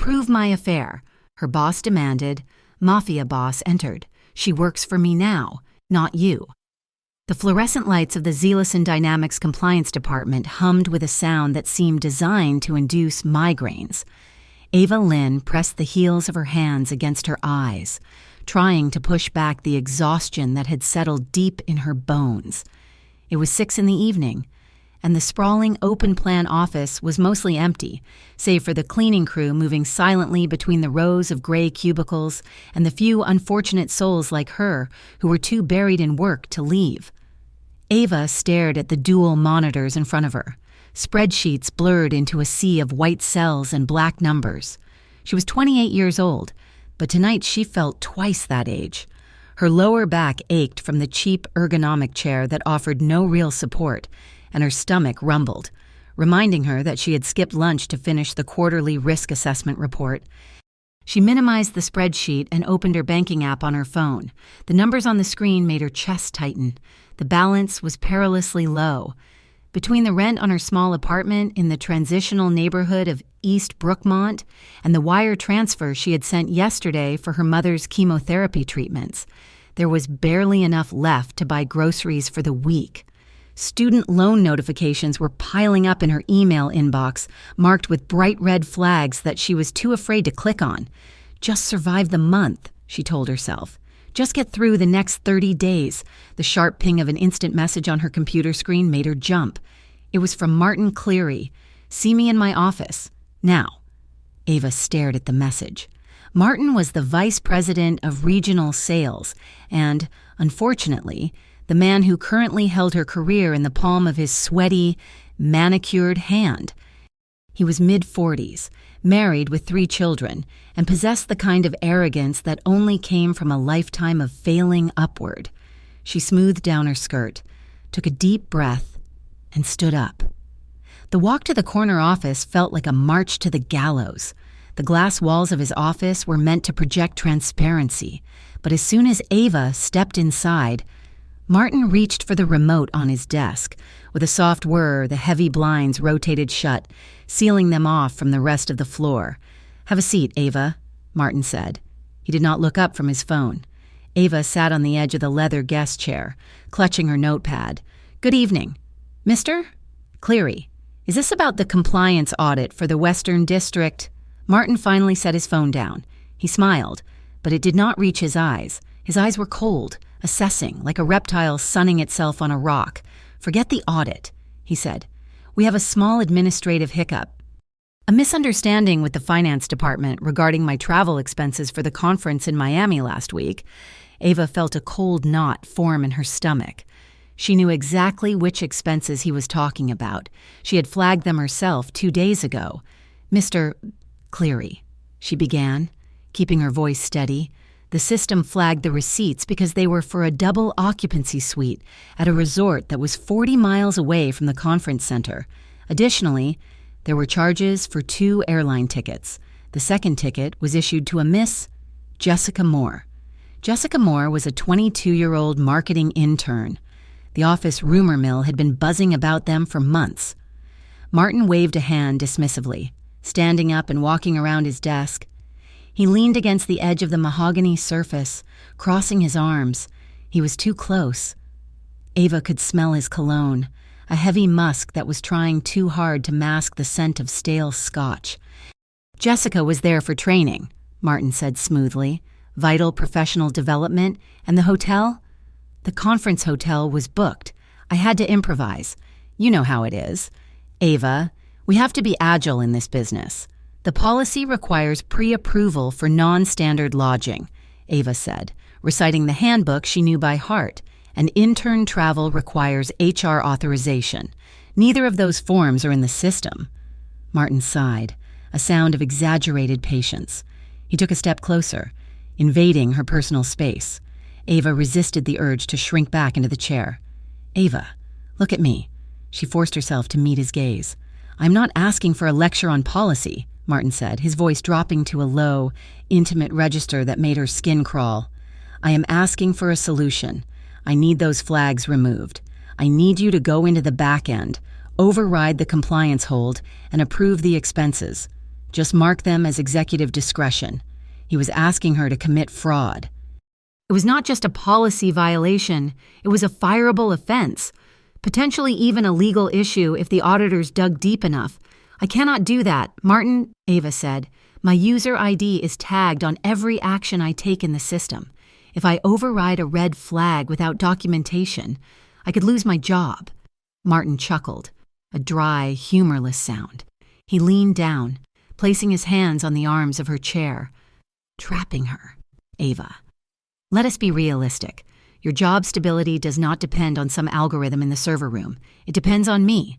Approve my affair, her boss demanded. Mafia boss entered. She works for me now, not you. The fluorescent lights of the Zealous and Dynamics Compliance Department hummed with a sound that seemed designed to induce migraines. Ava Lynn pressed the heels of her hands against her eyes, trying to push back the exhaustion that had settled deep in her bones. It was 6 p.m, and the sprawling open-plan office was mostly empty, save for the cleaning crew moving silently between the rows of gray cubicles and the few unfortunate souls like her who were too buried in work to leave. Ava stared at the dual monitors in front of her, spreadsheets blurred into a sea of white cells and black numbers. She was 28 years old, but tonight she felt twice that age. Her lower back ached from the cheap ergonomic chair that offered no real support, and her stomach rumbled, reminding her that she had skipped lunch to finish the quarterly risk assessment report. She minimized the spreadsheet and opened her banking app on her phone. The numbers on the screen made her chest tighten. The balance was perilously low. Between the rent on her small apartment in the transitional neighborhood of East Brookmont and the wire transfer she had sent yesterday for her mother's chemotherapy treatments, there was barely enough left to buy groceries for the week. Student loan notifications were piling up in her email inbox, marked with bright red flags that she was too afraid to click on. Just survive the month, she told herself. Just get through the next 30 days. The sharp ping of an instant message on her computer screen made her jump. It was from Martin Cleary. See me in my office. Now. Ava stared at the message. Martin was the vice president of regional sales and, unfortunately, the man who currently held her career in the palm of his sweaty, manicured hand. He was mid-40s, married with 3 children, and possessed the kind of arrogance that only came from a lifetime of failing upward. She smoothed down her skirt, took a deep breath, and stood up. The walk to the corner office felt like a march to the gallows. The glass walls of his office were meant to project transparency, but as soon as Ava stepped inside, Martin reached for the remote on his desk. With a soft whir, the heavy blinds rotated shut, sealing them off from the rest of the floor. "Have a seat, Ava," Martin said. He did not look up from his phone. Ava sat on the edge of the leather guest chair, clutching her notepad. "Good evening. Mr. Cleary, is this about the compliance audit for the Western District?" Martin finally set his phone down. He smiled, but it did not reach his eyes. His eyes were cold, assessing, like a reptile sunning itself on a rock. "Forget the audit," he said. "We have a small administrative hiccup. A misunderstanding with the finance department regarding my travel expenses for the conference in Miami last week." Ava felt a cold knot form in her stomach. She knew exactly which expenses he was talking about. She had flagged them herself 2 days ago. "Mr. Cleary," she began, keeping her voice steady. The system flagged the receipts because they were for a double occupancy suite at a resort that was 40 miles away from the conference center. Additionally, there were charges for 2 airline tickets. The second ticket was issued to a Miss Jessica Moore. Jessica Moore was a 22-year-old marketing intern. The office rumor mill had been buzzing about them for months. Martin waved a hand dismissively, standing up and walking around his desk. He leaned against the edge of the mahogany surface, crossing his arms. He was too close. Ava could smell his cologne, a heavy musk that was trying too hard to mask the scent of stale scotch. "Jessica was there for training," Martin said smoothly. "Vital professional development, and the hotel? The conference hotel was booked. I had to improvise. You know how it is. Ava, we have to be agile in this business. The policy requires pre-approval for non-standard lodging," Ava said, reciting the handbook she knew by heart, and intern travel requires HR authorization. Neither of those forms are in the system. Martin sighed, a sound of exaggerated patience. He took a step closer, invading her personal space. Ava resisted the urge to shrink back into the chair. "Ava, look at me." She forced herself to meet his gaze. "I'm not asking for a lecture on policy," Martin said, his voice dropping to a low, intimate register that made her skin crawl. "I am asking for a solution. I need those flags removed. I need you to go into the back end, override the compliance hold, and approve the expenses. Just mark them as executive discretion. He was asking her to commit fraud. It was not just a policy violation, it was a fireable offense, potentially even a legal issue if the auditors dug deep enough. I cannot do that, Martin, Ava said. My user ID is tagged on every action I take in the system. If I override a red flag without documentation, I could lose my job. Martin chuckled, a dry, humorless sound. He leaned down, placing his hands on the arms of her chair. Trapping her, Ava. Let us be realistic. Your job stability does not depend on some algorithm in the server room. It depends on me.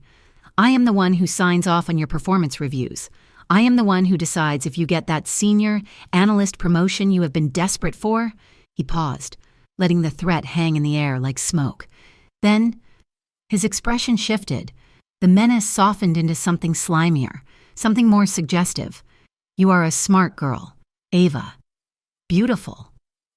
I am the one who signs off on your performance reviews. I am the one who decides if you get that senior analyst promotion you have been desperate for. He paused, letting the threat hang in the air like smoke. Then, his expression shifted. The menace softened into something slimier, something more suggestive. You are a smart girl, Ava. Beautiful,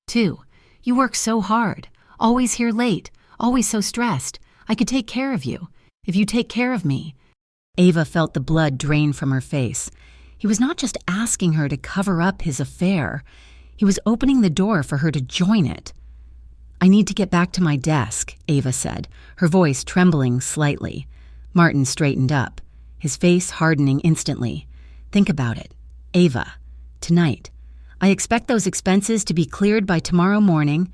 too. You work so hard, always here late, always so stressed. I could take care of you, if you take care of me. Ava felt the blood drain from her face. He was not just asking her to cover up his affair. He was opening the door for her to join it. I need to get back to my desk, Ava said, her voice trembling slightly. Martin straightened up, his face hardening instantly. Think about it. Ava, tonight. I expect those expenses to be cleared by tomorrow morning.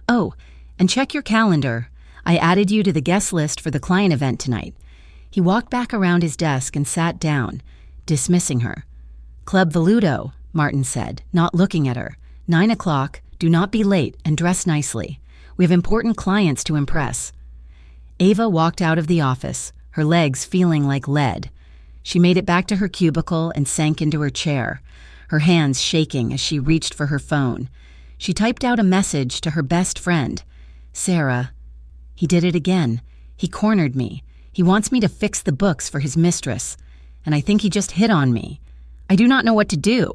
Oh, and check your calendar. I added you to the guest list for the client event tonight. He walked back around his desk and sat down, dismissing her. Club Veludo, Martin said, not looking at her. 9 o'clock, do not be late, and dress nicely. We have important clients to impress. Ava walked out of the office, her legs feeling like lead. She made it back to her cubicle and sank into her chair, her hands shaking as she reached for her phone. She typed out a message to her best friend. Sarah. He did it again. He cornered me. He wants me to fix the books for his mistress, and I think he just hit on me. I do not know what to do.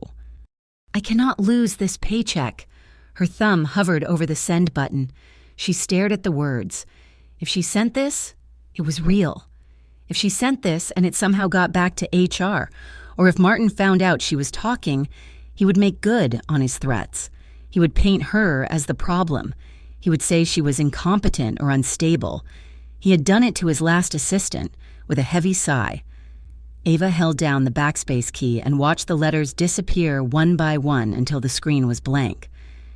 I cannot lose this paycheck. Her thumb hovered over the send button. She stared at the words. If she sent this, it was real. If she sent this and it somehow got back to HR, or if Martin found out she was talking, he would make good on his threats. He would paint her as the problem. He would say she was incompetent or unstable. He had done it to his last assistant, with a heavy sigh. Ava held down the backspace key and watched the letters disappear one by one until the screen was blank.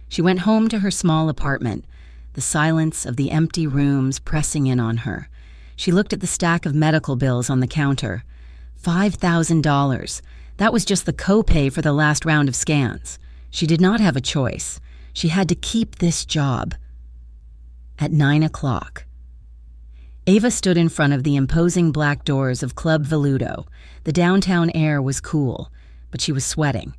She went home to her small apartment, the silence of the empty rooms pressing in on her. She looked at the stack of medical bills on the counter. $5,000. That was just the copay for the last round of scans. She did not have a choice. She had to keep this job. At 9 o'clock. Ava stood in front of the imposing black doors of Club Veludo. The downtown air was cool, but she was sweating.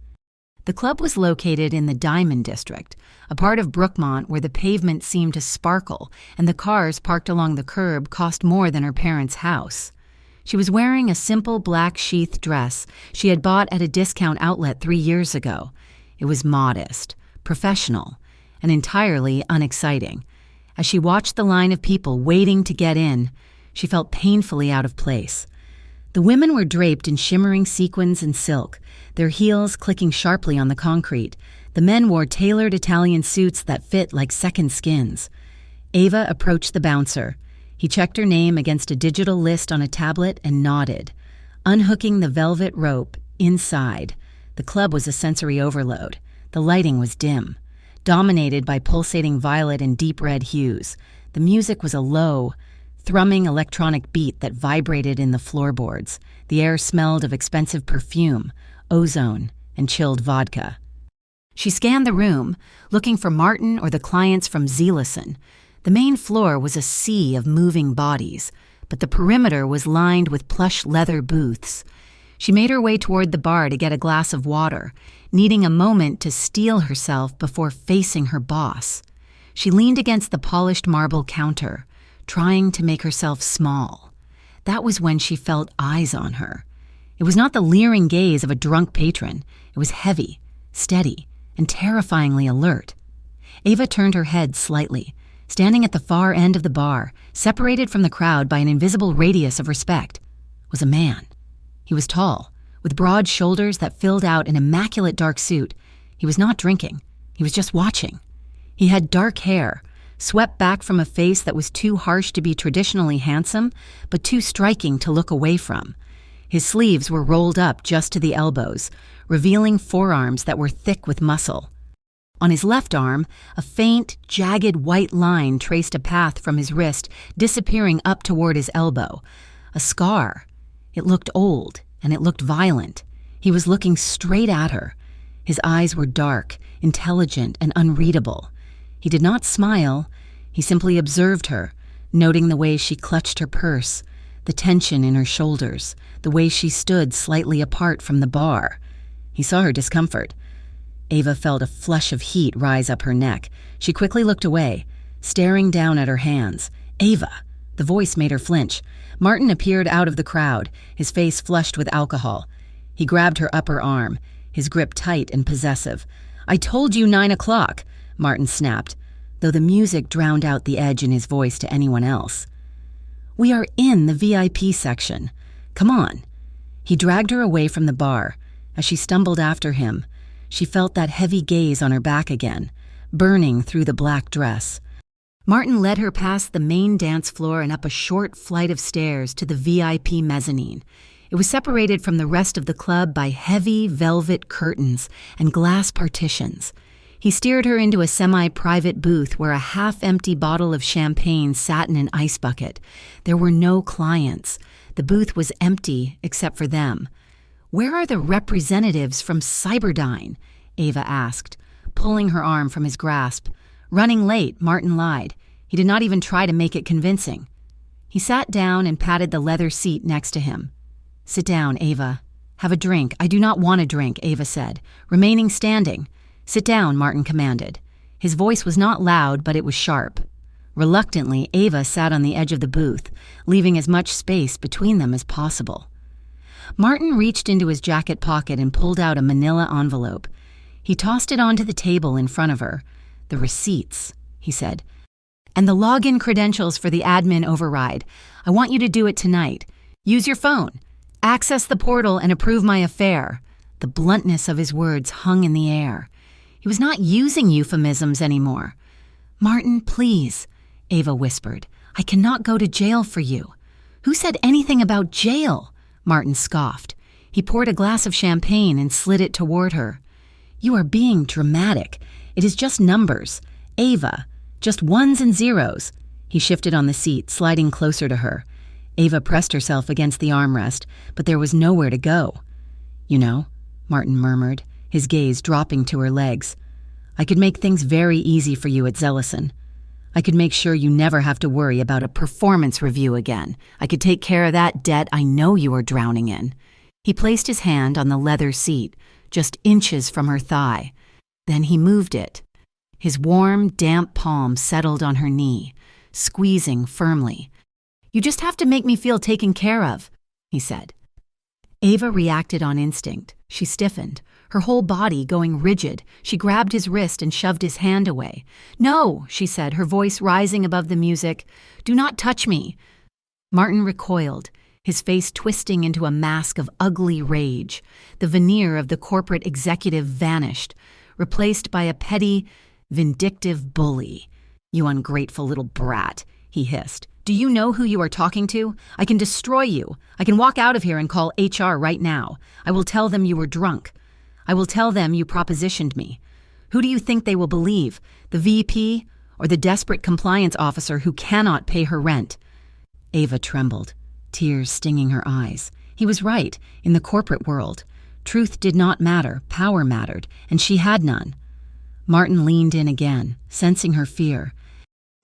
The club was located in the Diamond District, a part of Brookmont where the pavement seemed to sparkle and the cars parked along the curb cost more than her parents' house. She was wearing a simple black sheath dress she had bought at a discount outlet 3 years ago. It was modest, professional, and entirely unexciting. As she watched the line of people waiting to get in, she felt painfully out of place. The women were draped in shimmering sequins and silk, their heels clicking sharply on the concrete. The men wore tailored Italian suits that fit like second skins. Ava approached the bouncer. He checked her name against a digital list on a tablet and nodded. Unhooking the velvet rope, inside, the club was a sensory overload. The lighting was dim, dominated by pulsating violet and deep red hues. The music was a low, thrumming electronic beat that vibrated in the floorboards. The air smelled of expensive perfume, ozone, and chilled vodka. She scanned the room, looking for Martin or the clients from Zelison. The main floor was a sea of moving bodies, but the perimeter was lined with plush leather booths. She made her way toward the bar to get a glass of water, needing a moment to steel herself before facing her boss. She leaned against the polished marble counter, trying to make herself small. That was when she felt eyes on her. It was not the leering gaze of a drunk patron. It was heavy, steady, and terrifyingly alert. Ava turned her head slightly. Standing at the far end of the bar, separated from the crowd by an invisible radius of respect, was a man. He was tall, With broad shoulders that filled out an immaculate dark suit, he was not drinking. He was just watching. He had dark hair, swept back from a face that was too harsh to be traditionally handsome, but too striking to look away from. His sleeves were rolled up just to the elbows, revealing forearms that were thick with muscle. On his left arm, a faint, jagged white line traced a path from his wrist, disappearing up toward his elbow. A scar. It looked old, and it looked violent. He was looking straight at her. His eyes were dark, intelligent, and unreadable. He did not smile. He simply observed her, noting the way she clutched her purse, the tension in her shoulders, the way she stood slightly apart from the bar. He saw her discomfort. Ava felt a flush of heat rise up her neck. She quickly looked away, staring down at her hands. Ava! The voice made her flinch. Martin appeared out of the crowd, his face flushed with alcohol. He grabbed her upper arm, his grip tight and possessive. "I told you 9 o'clock, Martin snapped, though the music drowned out the edge in his voice to anyone else. "We are in the VIP section. Come on." He dragged her away from the bar. As she stumbled after him, she felt that heavy gaze on her back again, burning through the black dress. Martin led her past the main dance floor and up a short flight of stairs to the VIP mezzanine. It was separated from the rest of the club by heavy velvet curtains and glass partitions. He steered her into a semi-private booth where a half-empty bottle of champagne sat in an ice bucket. There were no clients. The booth was empty except for them. "Where are the representatives from Cyberdyne?" Ava asked, pulling her arm from his grasp. "Running late," Martin lied. He did not even try to make it convincing. He sat down and patted the leather seat next to him. "Sit down, Ava. Have a drink." "I do not want a drink," Ava said, remaining standing. "Sit down," Martin commanded. His voice was not loud, but it was sharp. Reluctantly, Ava sat on the edge of the booth, leaving as much space between them as possible. Martin reached into his jacket pocket and pulled out a manila envelope. He tossed it onto the table in front of her. "The receipts," he said, "and the login credentials for the admin override. I want you to do it tonight. Use your phone. Access the portal and approve my affair." The bluntness of his words hung in the air. He was not using euphemisms anymore. "Martin, please," Ava whispered. "I cannot go to jail for you." "Who said anything about jail?" Martin scoffed. He poured a glass of champagne and slid it toward her. "You are being dramatic. It is just numbers. Ava, just ones and zeros." He shifted on the seat, sliding closer to her. Ava pressed herself against the armrest, but there was nowhere to go. "You know," Martin murmured, his gaze dropping to her legs, "I could make things very easy for you at Zellison. I could make sure you never have to worry about a performance review again. I could take care of that debt I know you are drowning in." He placed his hand on the leather seat, just inches from her thigh. Then he moved it. His warm, damp palm settled on her knee, squeezing firmly. "You just have to make me feel taken care of," he said. Ava reacted on instinct. She stiffened, her whole body going rigid. She grabbed his wrist and shoved his hand away. "No," she said, her voice rising above the music. "Do not touch me." Martin recoiled, his face twisting into a mask of ugly rage. The veneer of the corporate executive vanished, replaced by a petty, vindictive bully. "You ungrateful little brat," he hissed. "Do you know who you are talking to? I can destroy you. I can walk out of here and call HR right now. I will tell them you were drunk. I will tell them you propositioned me. Who do you think they will believe, the VP or the desperate compliance officer who cannot pay her rent?" Ava trembled, tears stinging her eyes. He was right. In the corporate world, truth did not matter, power mattered, and she had none. Martin leaned in again, sensing her fear.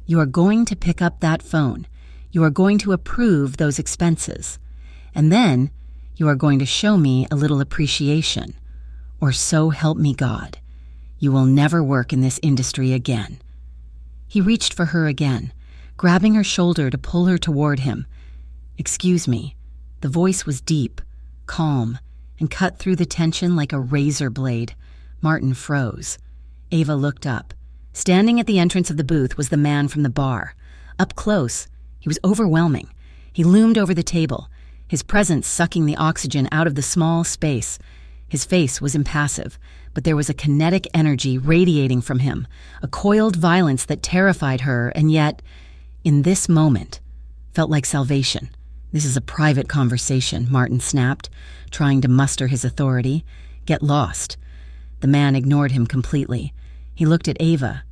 "You are going to pick up that phone. You are going to approve those expenses. And then you are going to show me a little appreciation. Or so help me God. You will never work in this industry again." He reached for her again, grabbing her shoulder to pull her toward him. "Excuse me." The voice was deep, calm, and cut through the tension like a razor blade. Martin froze. Ava looked up. Standing at the entrance of the booth was the man from the bar. Up close, he was overwhelming. He loomed over the table, his presence sucking the oxygen out of the small space. His face was impassive, but there was a kinetic energy radiating from him, a coiled violence that terrified her and yet, in this moment, felt like salvation. "This is a private conversation," Martin snapped, trying to muster his authority. "Get lost." The man ignored him completely. He looked at Ava.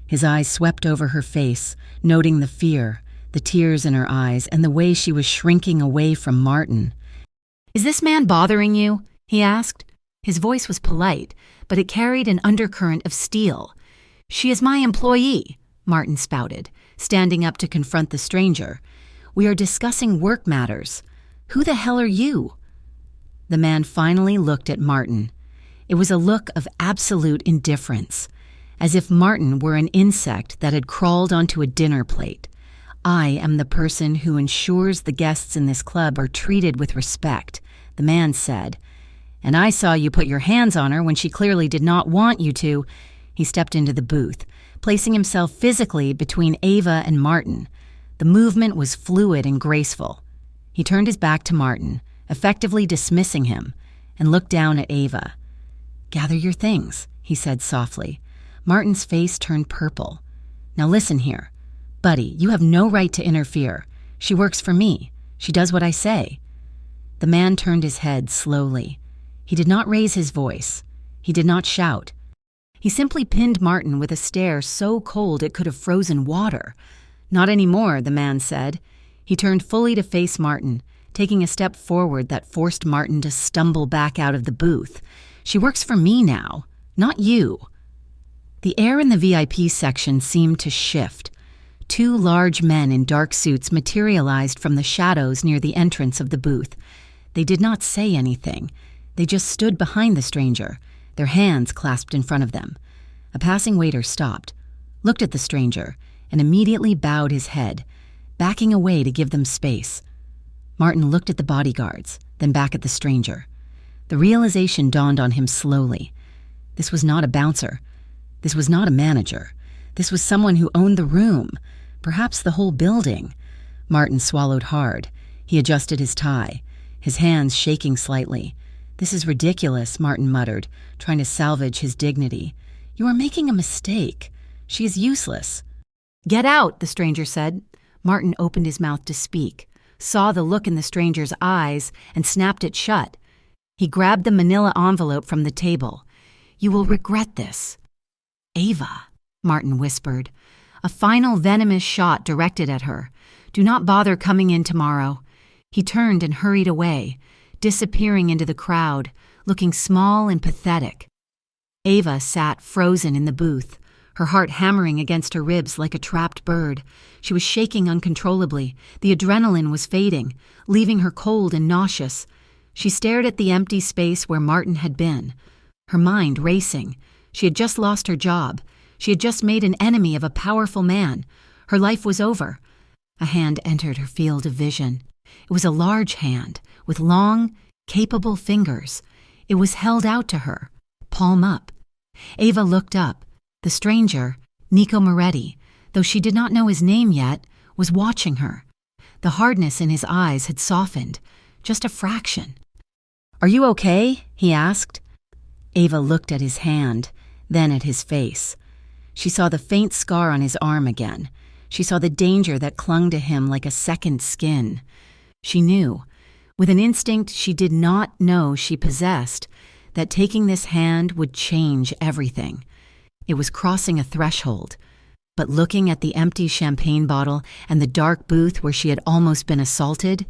His eyes swept over her face, noting the fear, the tears in her eyes, and the way she was shrinking away from Martin. "Is this man bothering you?" he asked. His voice was polite, but it carried an undercurrent of steel. "She is my employee," Martin spouted, standing up to confront the stranger. "We are discussing work matters. Who the hell are you?" The man finally looked at Martin. It was a look of absolute indifference, as if Martin were an insect that had crawled onto a dinner plate. "I am the person who ensures the guests in this club are treated with respect," the man said. "And I saw you put your hands on her when she clearly did not want you to." He stepped into the booth, placing himself physically between Ava and Martin. The movement was fluid and graceful. He turned his back to Martin, effectively dismissing him, and looked down at Ava. "Gather your things," he said softly. Martin's face turned purple. "Now listen here. Buddy, you have no right to interfere. She works for me. She does what I say." The man turned his head slowly. He did not raise his voice. He did not shout. He simply pinned Martin with a stare so cold it could have frozen water. "Not anymore," the man said. He turned fully to face Martin, taking a step forward that forced Martin to stumble back out of the booth. "She works for me now, not you." The air in the VIP section seemed to shift. Two large men in dark suits materialized from the shadows near the entrance of the booth. They did not say anything. They just stood behind the stranger, their hands clasped in front of them. A passing waiter stopped, looked at the stranger, and immediately bowed his head, backing away to give them space. Martin looked at the bodyguards, then back at the stranger. The realization dawned on him slowly. This was not a bouncer. This was not a manager. This was someone who owned the room, perhaps the whole building. Martin swallowed hard. He adjusted his tie, his hands shaking slightly. "This is ridiculous," Martin muttered, trying to salvage his dignity. "You are making a mistake. She is useless." "Get out," the stranger said. Martin opened his mouth to speak, saw the look in the stranger's eyes, and snapped it shut. He grabbed the manila envelope from the table. "You will regret this." "Ava," Martin whispered, a final venomous shot directed at her. "Do not bother coming in tomorrow." He turned and hurried away, disappearing into the crowd, looking small and pathetic. Ava sat frozen in the booth, her heart hammering against her ribs like a trapped bird. She was shaking uncontrollably. The adrenaline was fading, leaving her cold and nauseous. She stared at the empty space where Martin had been, her mind racing. She had just lost her job. She had just made an enemy of a powerful man. Her life was over. A hand entered her field of vision. It was a large hand, with long, capable fingers. It was held out to her, palm up. Ava looked up. The stranger, Nico Moretti, though she did not know his name yet, was watching her. The hardness in his eyes had softened, just a fraction. "Are you okay?" he asked. Ava looked at his hand, then at his face. She saw the faint scar on his arm again. She saw the danger that clung to him like a second skin. She knew, with an instinct she did not know she possessed, that taking this hand would change everything. It was crossing a threshold, but looking at the empty champagne bottle and the dark booth where she had almost been assaulted,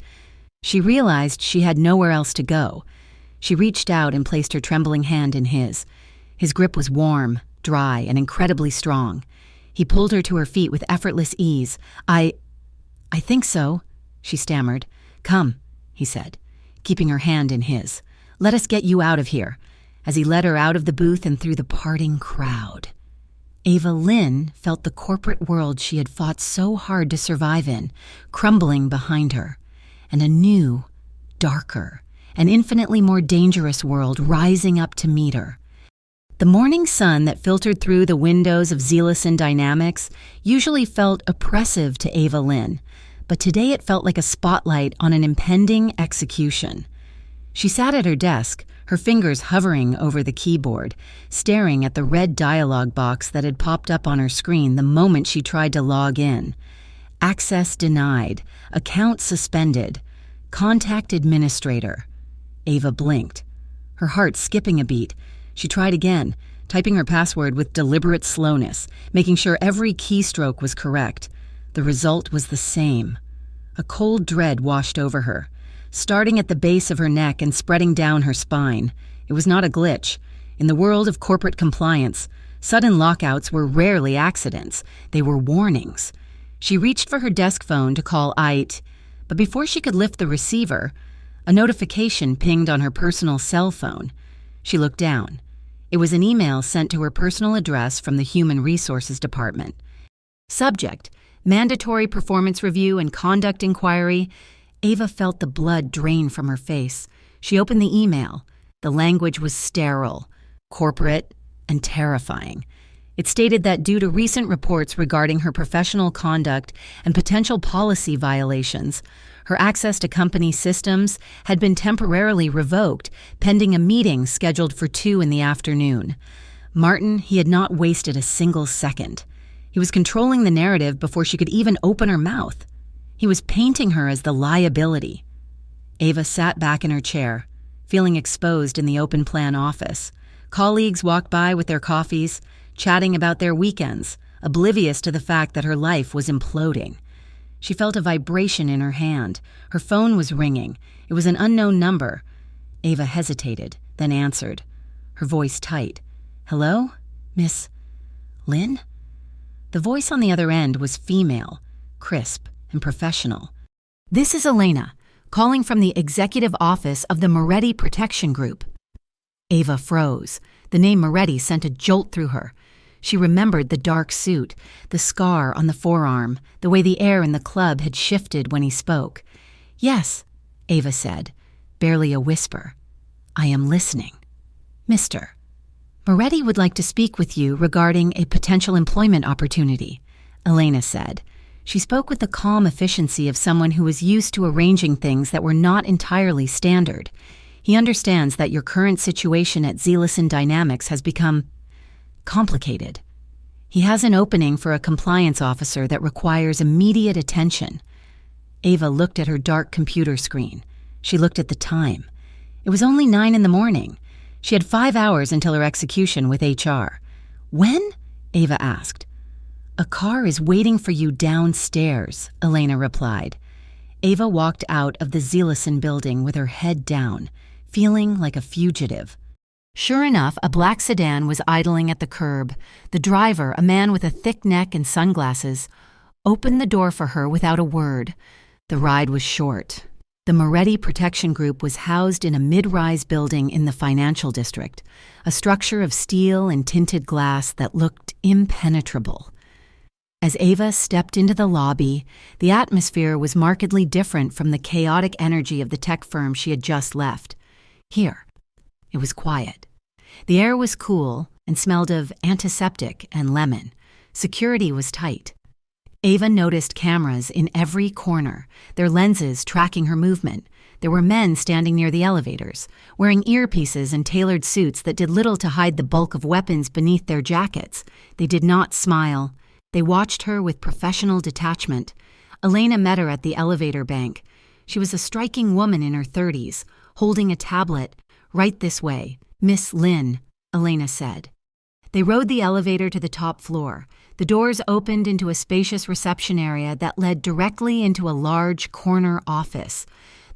she realized she had nowhere else to go. She reached out and placed her trembling hand in his. His grip was warm, dry, and incredibly strong. He pulled her to her feet with effortless ease. I think so," she stammered. "Come," he said, keeping her hand in his. "Let us get you out of here," as he led her out of the booth and through the parting crowd. Ava Lynn felt the corporate world she had fought so hard to survive in, crumbling behind her, and a new, darker, and infinitely more dangerous world rising up to meet her. The morning sun that filtered through the windows of Zealous and Dynamics usually felt oppressive to Ava Lynn, but today it felt like a spotlight on an impending execution. She sat at her desk, her fingers hovering over the keyboard, staring at the red dialog box that had popped up on her screen the moment she tried to log in. Access denied. Account suspended. Contact administrator. Ava blinked, her heart skipping a beat. She tried again, typing her password with deliberate slowness, making sure every keystroke was correct. The result was the same. A cold dread washed over her, starting at the base of her neck and spreading down her spine. It was not a glitch. In the world of corporate compliance, sudden lockouts were rarely accidents. They were warnings. She reached for her desk phone to call IT, but before she could lift the receiver, a notification pinged on her personal cell phone. She looked down. It was an email sent to her personal address from the Human Resources Department. Subject: Mandatory Performance Review and Conduct Inquiry. Ava felt the blood drain from her face. She opened the email. The language was sterile, corporate, and terrifying. It stated that due to recent reports regarding her professional conduct and potential policy violations, her access to company systems had been temporarily revoked, pending a meeting scheduled for 2 p.m. Martin, he had not wasted a single second. He was controlling the narrative before she could even open her mouth. He was painting her as the liability. Ava sat back in her chair, feeling exposed in the open-plan office. Colleagues walked by with their coffees, chatting about their weekends, oblivious to the fact that her life was imploding. She felt a vibration in her hand. Her phone was ringing. It was an unknown number. Ava hesitated, then answered, her voice tight. "Hello? Miss Lynn?" The voice on the other end was female, crisp and professional. "This is Elena, calling from the executive office of the Moretti Protection Group." Ava froze. The name Moretti sent a jolt through her. She remembered the dark suit, the scar on the forearm, the way the air in the club had shifted when he spoke. "Yes," Ava said, barely a whisper. "I am listening." "Mr. Moretti would like to speak with you regarding a potential employment opportunity," Elena said. She spoke with the calm efficiency of someone who was used to arranging things that were not entirely standard. "He understands that your current situation at Zelison Dynamics has become complicated. He has an opening for a compliance officer that requires immediate attention." Ava looked at her dark computer screen. She looked at the time. It was only 9 a.m. She had 5 hours until her execution with HR. "When?" Ava asked. "A car is waiting for you downstairs," Elena replied. Ava walked out of the Zelison building with her head down, feeling like a fugitive. Sure enough, a black sedan was idling at the curb. The driver, a man with a thick neck and sunglasses, opened the door for her without a word. The ride was short. The Moretti Protection Group was housed in a mid-rise building in the financial district, a structure of steel and tinted glass that looked impenetrable. As Ava stepped into the lobby, the atmosphere was markedly different from the chaotic energy of the tech firm she had just left. Here, it was quiet. The air was cool and smelled of antiseptic and lemon. Security was tight. Ava noticed cameras in every corner, their lenses tracking her movement. There were men standing near the elevators, wearing earpieces and tailored suits that did little to hide the bulk of weapons beneath their jackets. They did not smile. They watched her with professional detachment. Elena met her at the elevator bank. She was a striking woman in her 30s, holding a tablet. "Right this way, Miss Lynn," Elena said. They rode the elevator to the top floor. The doors opened into a spacious reception area that led directly into a large corner office.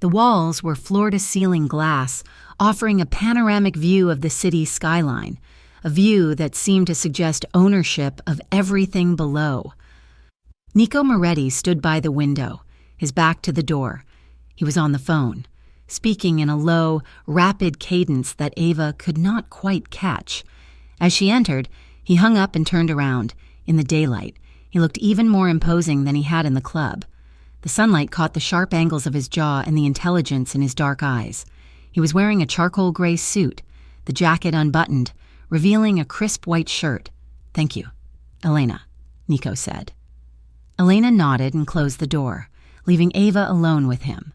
The walls were floor-to-ceiling glass, offering a panoramic view of the city skyline, a view that seemed to suggest ownership of everything below. Nico Moretti stood by the window, his back to the door. He was on the phone, speaking in a low, rapid cadence that Ava could not quite catch. As she entered, he hung up and turned around. In the daylight, he looked even more imposing than he had in the club. The sunlight caught the sharp angles of his jaw and the intelligence in his dark eyes. He was wearing a charcoal gray suit, the jacket unbuttoned, revealing a crisp white shirt. "Thank you, Elena," Nico said. Elena nodded and closed the door, leaving Ava alone with him.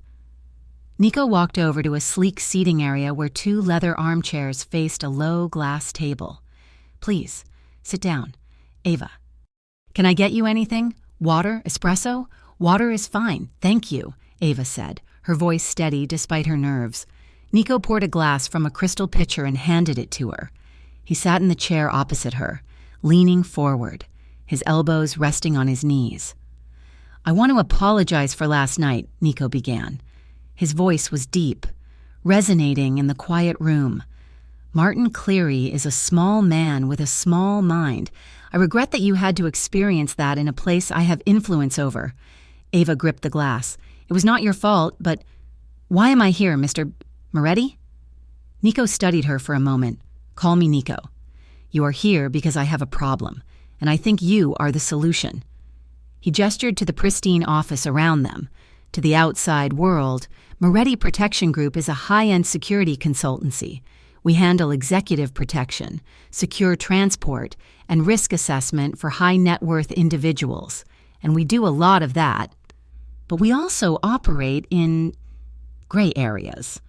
Nico walked over to a sleek seating area where 2 leather armchairs faced a low glass table. "Please, sit down. Ava." "Can I get you anything? Water? Espresso?" "Water is fine, thank you," Ava said, her voice steady despite her nerves. Nico poured a glass from a crystal pitcher and handed it to her. He sat in the chair opposite her, leaning forward, his elbows resting on his knees. "I want to apologize for last night," Nico began. His voice was deep, resonating in the quiet room. "Martin Cleary is a small man with a small mind. I regret that you had to experience that in a place I have influence over." Ava gripped the glass. "It was not your fault, but why am I here, Mr. Moretti?" Nico studied her for a moment. "Call me Nico. You are here because I have a problem, and I think you are the solution." He gestured to the pristine office around them. To the outside world, Moretti Protection Group is a high-end security consultancy. We handle executive protection, secure transport, and risk assessment for high-net-worth individuals, and we do a lot of that. But we also operate in gray areas.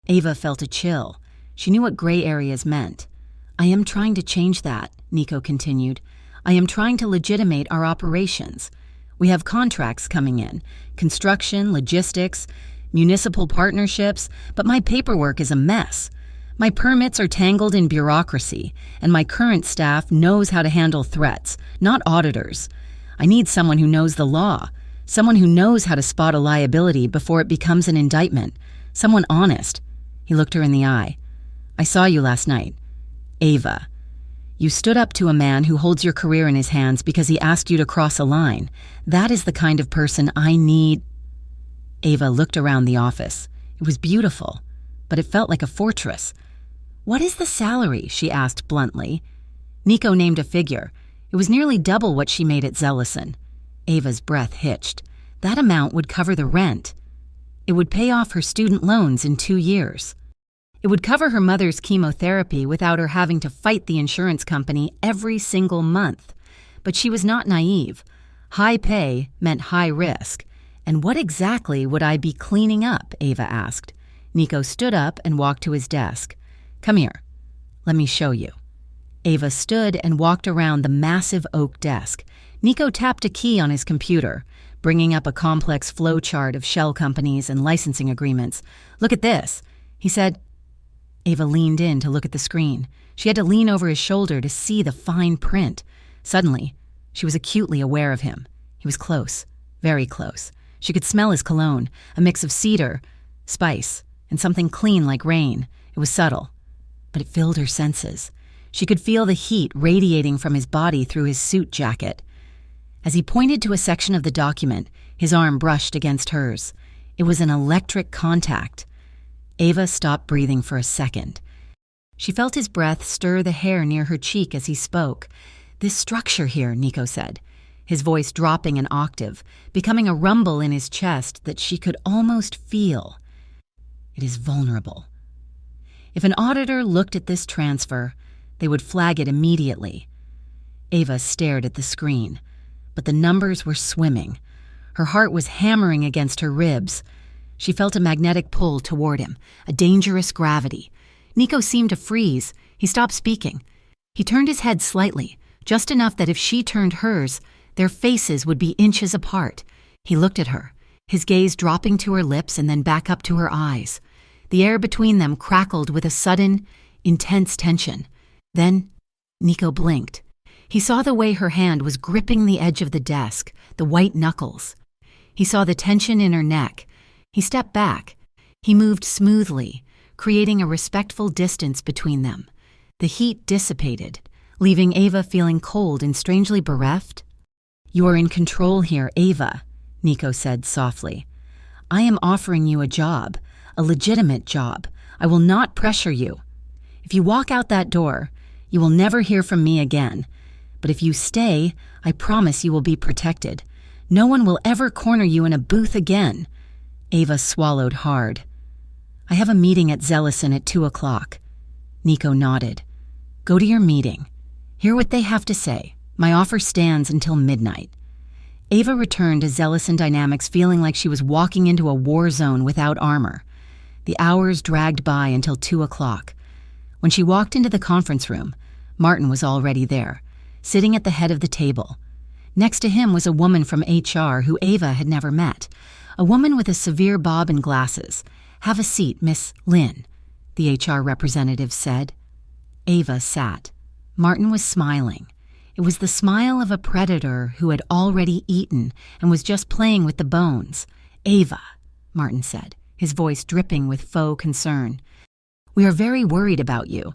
Ava felt a chill. She knew what gray areas meant. "I am trying to change that," Nico continued. "I am trying to legitimate our operations. We have contracts coming in, construction, logistics, municipal partnerships, but my paperwork is a mess. My permits are tangled in bureaucracy, and my current staff knows how to handle threats, not auditors. I need someone who knows the law, someone who knows how to spot a liability before it becomes an indictment, someone honest." He looked her in the eye. "I saw you last night. Ava. You stood up to a man who holds your career in his hands because he asked you to cross a line. That is the kind of person I need." Ava looked around the office. It was beautiful, but it felt like a fortress. "What is the salary?" she asked bluntly. Nico named a figure. It was nearly double what she made at Zellison. Ava's breath hitched. That amount would cover the rent. It would pay off her student loans in 2 years. It would cover her mother's chemotherapy without her having to fight the insurance company every single month. But she was not naive. High pay meant high risk. "And what exactly would I be cleaning up?" Ava asked. Nico stood up and walked to his desk. "Come here. Let me show you." Ava stood and walked around the massive oak desk. Nico tapped a key on his computer, bringing up a complex flowchart of shell companies and licensing agreements. "Look at this," he said. Ava leaned in to look at the screen. She had to lean over his shoulder to see the fine print. Suddenly, she was acutely aware of him. He was close, very close. She could smell his cologne, a mix of cedar, spice, and something clean like rain. It was subtle, but it filled her senses. She could feel the heat radiating from his body through his suit jacket. As he pointed to a section of the document, his arm brushed against hers. It was an electric contact. Ava stopped breathing for a second. She felt his breath stir the hair near her cheek as he spoke. "This structure here," Nico said, his voice dropping an octave, becoming a rumble in his chest that she could almost feel. "It is vulnerable. If an auditor looked at this transfer, they would flag it immediately." Ava stared at the screen, but the numbers were swimming. Her heart was hammering against her ribs. She felt a magnetic pull toward him, a dangerous gravity. Nico seemed to freeze. He stopped speaking. He turned his head slightly, just enough that if she turned hers, their faces would be inches apart. He looked at her, his gaze dropping to her lips and then back up to her eyes. The air between them crackled with a sudden, intense tension. Then, Nico blinked. He saw the way her hand was gripping the edge of the desk, the white knuckles. He saw the tension in her neck. He stepped back. He moved smoothly, creating a respectful distance between them. The heat dissipated, leaving Ava feeling cold and strangely bereft. "You are in control here, Ava," Nico said softly. "I am offering you a job, a legitimate job. I will not pressure you. If you walk out that door, you will never hear from me again. But if you stay, I promise you will be protected. No one will ever corner you in a booth again." Ava swallowed hard. "I have a meeting at Zellison at 2:00. Nico nodded. "Go to your meeting. Hear what they have to say. My offer stands until midnight." Ava returned to Zellison Dynamics feeling like she was walking into a war zone without armor. The hours dragged by until 2 o'clock. When she walked into the conference room, Martin was already there, sitting at the head of the table. Next to him was a woman from HR who Ava had never met, a woman with a severe bob and glasses. "Have a seat, Miss Lynn," the HR representative said. Ava sat. Martin was smiling. It was the smile of a predator who had already eaten and was just playing with the bones. "Ava," Martin said, his voice dripping with faux concern. "We are very worried about you.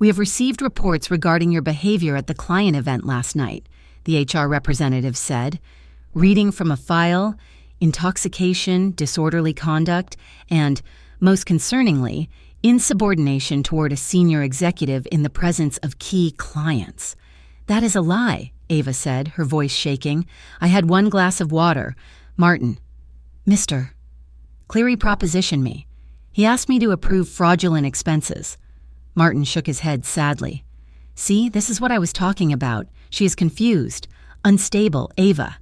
We have received reports regarding your behavior at the client event last night," the HR representative said, reading from a file, intoxication, disorderly conduct, and, most concerningly, insubordination toward a senior executive in the presence of key clients. "That is a lie," Ava said, her voice shaking. "I had 1 glass of water." "Martin." "Mr. Cleary propositioned me. He asked me to approve fraudulent expenses." Martin shook his head sadly. "See, this is what I was talking about. She is confused. Unstable, Ava,"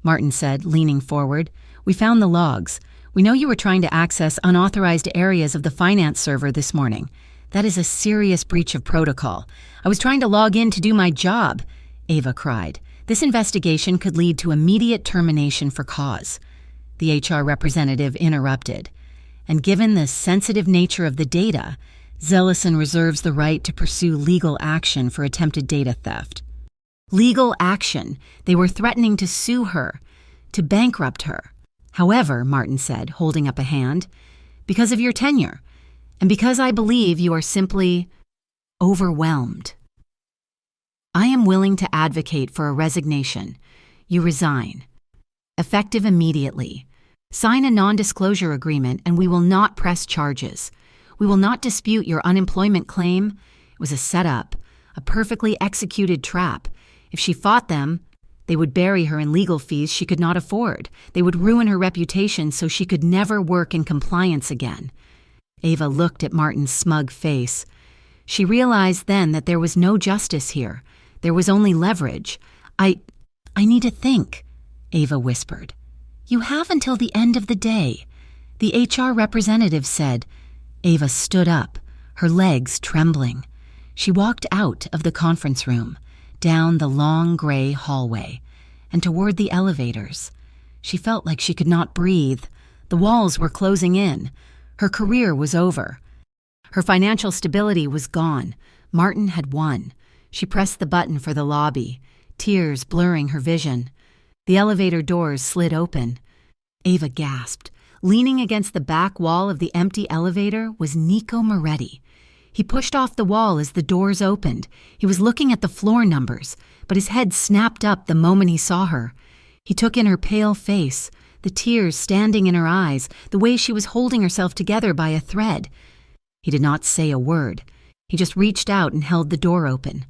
Martin said, leaning forward. "We found the logs. We know you were trying to access unauthorized areas of the finance server this morning. That is a serious breach of protocol. I was trying to log in to do my job," Ava cried. "This investigation could lead to immediate termination for cause." The HR representative interrupted. "And given the sensitive nature of the data, Zellison reserves the right to pursue legal action for attempted data theft." Legal action! They were threatening to sue her, to bankrupt her. "However," Martin said, holding up a hand, "because of your tenure, and because I believe you are simply overwhelmed. I am willing to advocate for a resignation. You resign. Effective immediately. Sign a non-disclosure agreement and we will not press charges. We will not dispute your unemployment claim. It was a setup, a perfectly executed trap. If she fought them, they would bury her in legal fees she could not afford. They would ruin her reputation so she could never work in compliance again." Ava looked at Martin's smug face. She realized then that there was no justice here. There was only leverage. I need to think," Ava whispered. "You have until the end of the day," the HR representative said. Ava stood up, her legs trembling. She walked out of the conference room, down the long gray hallway, and toward the elevators. She felt like she could not breathe. The walls were closing in. Her career was over. Her financial stability was gone. Martin had won. She pressed the button for the lobby, tears blurring her vision. The elevator doors slid open. Ava gasped. Leaning against the back wall of the empty elevator was Nico Moretti. He pushed off the wall as the doors opened. He was looking at the floor numbers, but his head snapped up the moment he saw her. He took in her pale face, the tears standing in her eyes, the way she was holding herself together by a thread. He did not say a word. He just reached out and held the door open.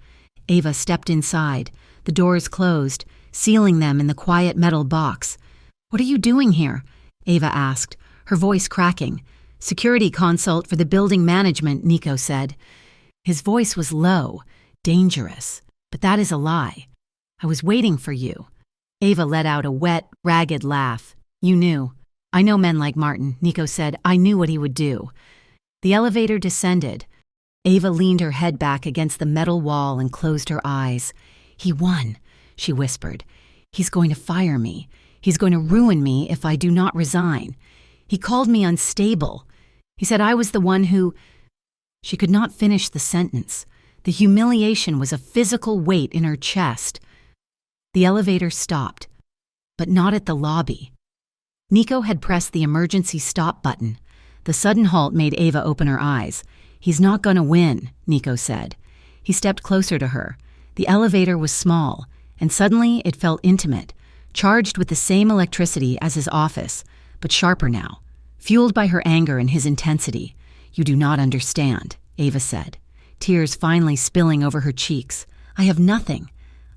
Ava stepped inside. The doors closed, sealing them in the quiet metal box. "What are you doing here?" Ava asked, her voice cracking. "Security consult for the building management," Nico said. His voice was low, dangerous, but that is a lie. "I was waiting for you." Ava let out a wet, ragged laugh. "You knew. I know men like Martin," Nico said. "I knew what he would do." The elevator descended. Ava leaned her head back against the metal wall and closed her eyes. "He won," she whispered. "He's going to fire me. He's going to ruin me if I do not resign. He called me unstable. He said I was the one who—" She could not finish the sentence. The humiliation was a physical weight in her chest. The elevator stopped, but not at the lobby. Nico had pressed the emergency stop button. The sudden halt made Ava open her eyes. "He's not going to win," Nico said. He stepped closer to her. The elevator was small, and suddenly it felt intimate, charged with the same electricity as his office, but sharper now, fueled by her anger and his intensity. "You do not understand," Ava said, tears finally spilling over her cheeks. "I have nothing.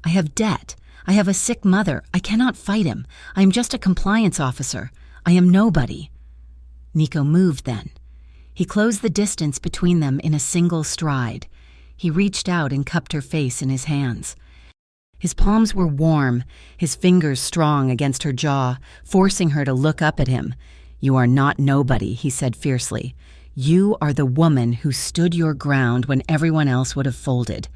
I have debt. I have a sick mother. I cannot fight him. I am just a compliance officer. I am nobody." Nico moved then. He closed the distance between them in a single stride. He reached out and cupped her face in his hands. His palms were warm, his fingers strong against her jaw, forcing her to look up at him. "You are not nobody," he said fiercely. "You are the woman who stood your ground when everyone else would have folded."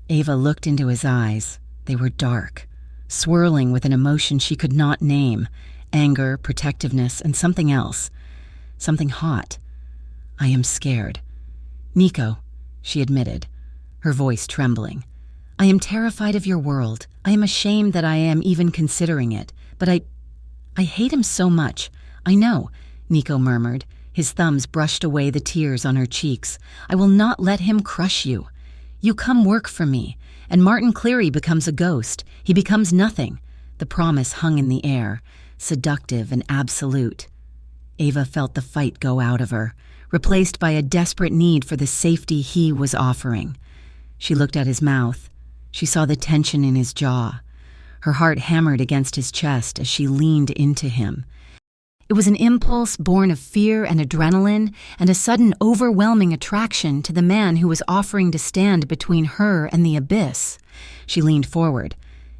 Ava looked into his eyes. They were dark, swirling with an emotion she could not name: anger, protectiveness, and something else. Something hot. "I am scared." "Nico," she admitted, her voice trembling. "I am terrified of your world. I am ashamed that I am even considering it. But I hate him so much. I know," Nico murmured. His thumbs brushed away the tears on her cheeks. "I will not let him crush you. You come work for me, and Martin Cleary becomes a ghost. He becomes nothing." The promise hung in the air, seductive and absolute. Ava felt the fight go out of her, replaced by a desperate need for the safety he was offering. She looked at his mouth. She saw the tension in his jaw. Her heart hammered against his chest as she leaned into him. It was an impulse born of fear and adrenaline and a sudden overwhelming attraction to the man who was offering to stand between her and the abyss. She leaned forward.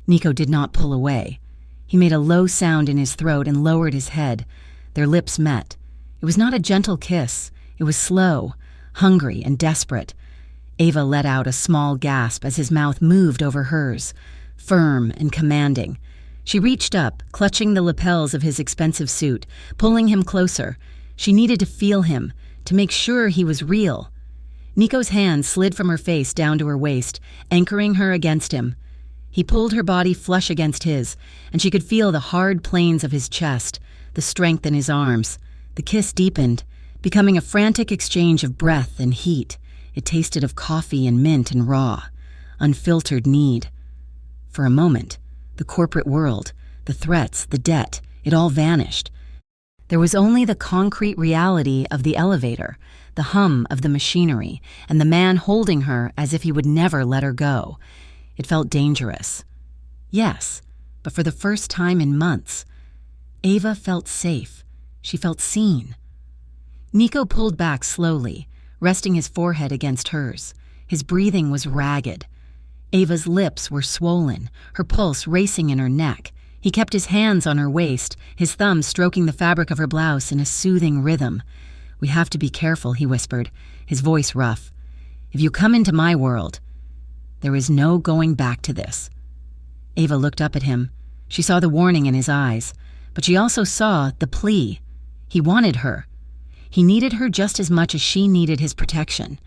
Nico did not pull away. He made a low sound in his throat and lowered his head. Their lips met. It was not a gentle kiss. It was slow, hungry, and desperate. Ava let out a small gasp as his mouth moved over hers, firm and commanding. She reached up, clutching the lapels of his expensive suit, pulling him closer. She needed to feel him, to make sure he was real. Nico's hand slid from her face down to her waist, anchoring her against him. He pulled her body flush against his, and she could feel the hard planes of his chest, the strength in his arms. The kiss deepened, becoming a frantic exchange of breath and heat. It tasted of coffee and mint and raw, unfiltered need. For a moment, the corporate world, the threats, the debt, it all vanished. There was only the concrete reality of the elevator, the hum of the machinery, and the man holding her as if he would never let her go. It felt dangerous. Yes, but for the first time in months, Ava felt safe. She felt seen. Nico pulled back slowly, resting his forehead against hers. His breathing was ragged. Ava's lips were swollen, her pulse racing in her neck. He kept his hands on her waist, his thumbs stroking the fabric of her blouse in a soothing rhythm. "We have to be careful," he whispered, his voice rough. "If you come into my world, there is no going back to this." Ava looked up at him. She saw the warning in his eyes, but she also saw the plea. He wanted her. He needed her just as much as she needed his protection.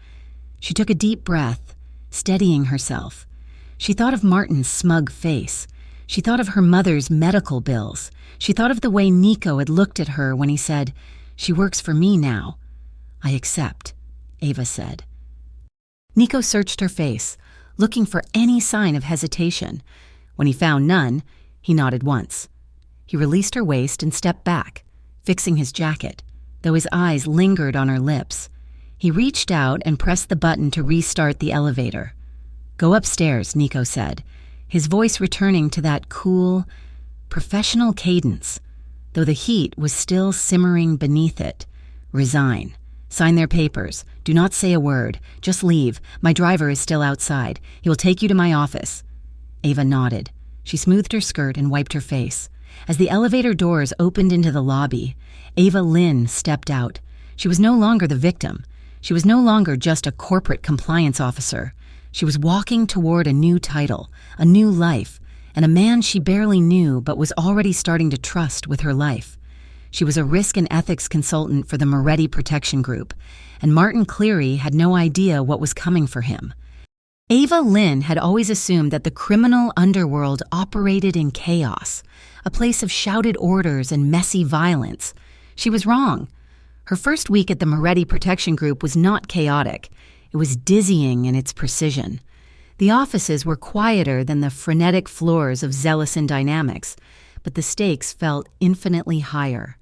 She took a deep breath, steadying herself. She thought of Martin's smug face. She thought of her mother's medical bills. She thought of the way Nico had looked at her when he said, "She works for me now." "I accept," Ava said. Nico searched her face, looking for any sign of hesitation. When he found none, he nodded once. He released her waist and stepped back, fixing his jacket, though his eyes lingered on her lips. He reached out and pressed the button to restart the elevator. "Go upstairs," Nico said, his voice returning to that cool, professional cadence, though the heat was still simmering beneath it. "Resign. Sign their papers. Do not say a word. Just leave. My driver is still outside. He will take you to my office." Ava nodded. She smoothed her skirt and wiped her face. As the elevator doors opened into the lobby, Ava Lynn stepped out. She was no longer the victim. She was no longer just a corporate compliance officer. She was walking toward a new title, a new life, and a man she barely knew but was already starting to trust with her life. She was a risk and ethics consultant for the Moretti Protection Group, and Martin Cleary had no idea what was coming for him. Ava Lynn had always assumed that the criminal underworld operated in chaos, a place of shouted orders and messy violence. She was wrong. Her first week at the Moretti Protection Group was not chaotic. It was dizzying in its precision. The offices were quieter than the frenetic floors of Zealous Dynamics, but the stakes felt infinitely higher.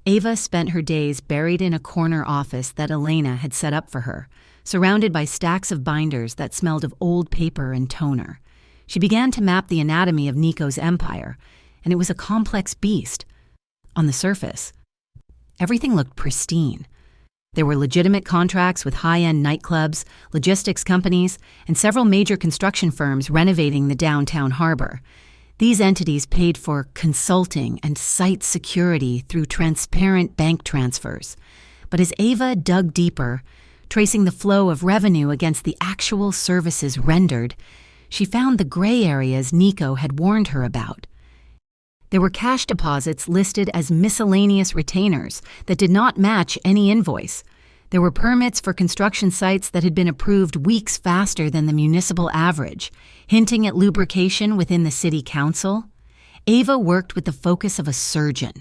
Ava spent her days buried in a corner office that Elena had set up for her, surrounded by stacks of binders that smelled of old paper and toner. She began to map the anatomy of Nico's empire, and it was a complex beast. On the surface, everything looked pristine. There were legitimate contracts with high-end nightclubs, logistics companies, and several major construction firms renovating the downtown harbor. These entities paid for consulting and site security through transparent bank transfers. But as Ava dug deeper, tracing the flow of revenue against the actual services rendered, she found the gray areas Nico had warned her about. There were cash deposits listed as miscellaneous retainers that did not match any invoice. There were permits for construction sites that had been approved weeks faster than the municipal average, hinting at lubrication within the city council. Ava worked with the focus of a surgeon.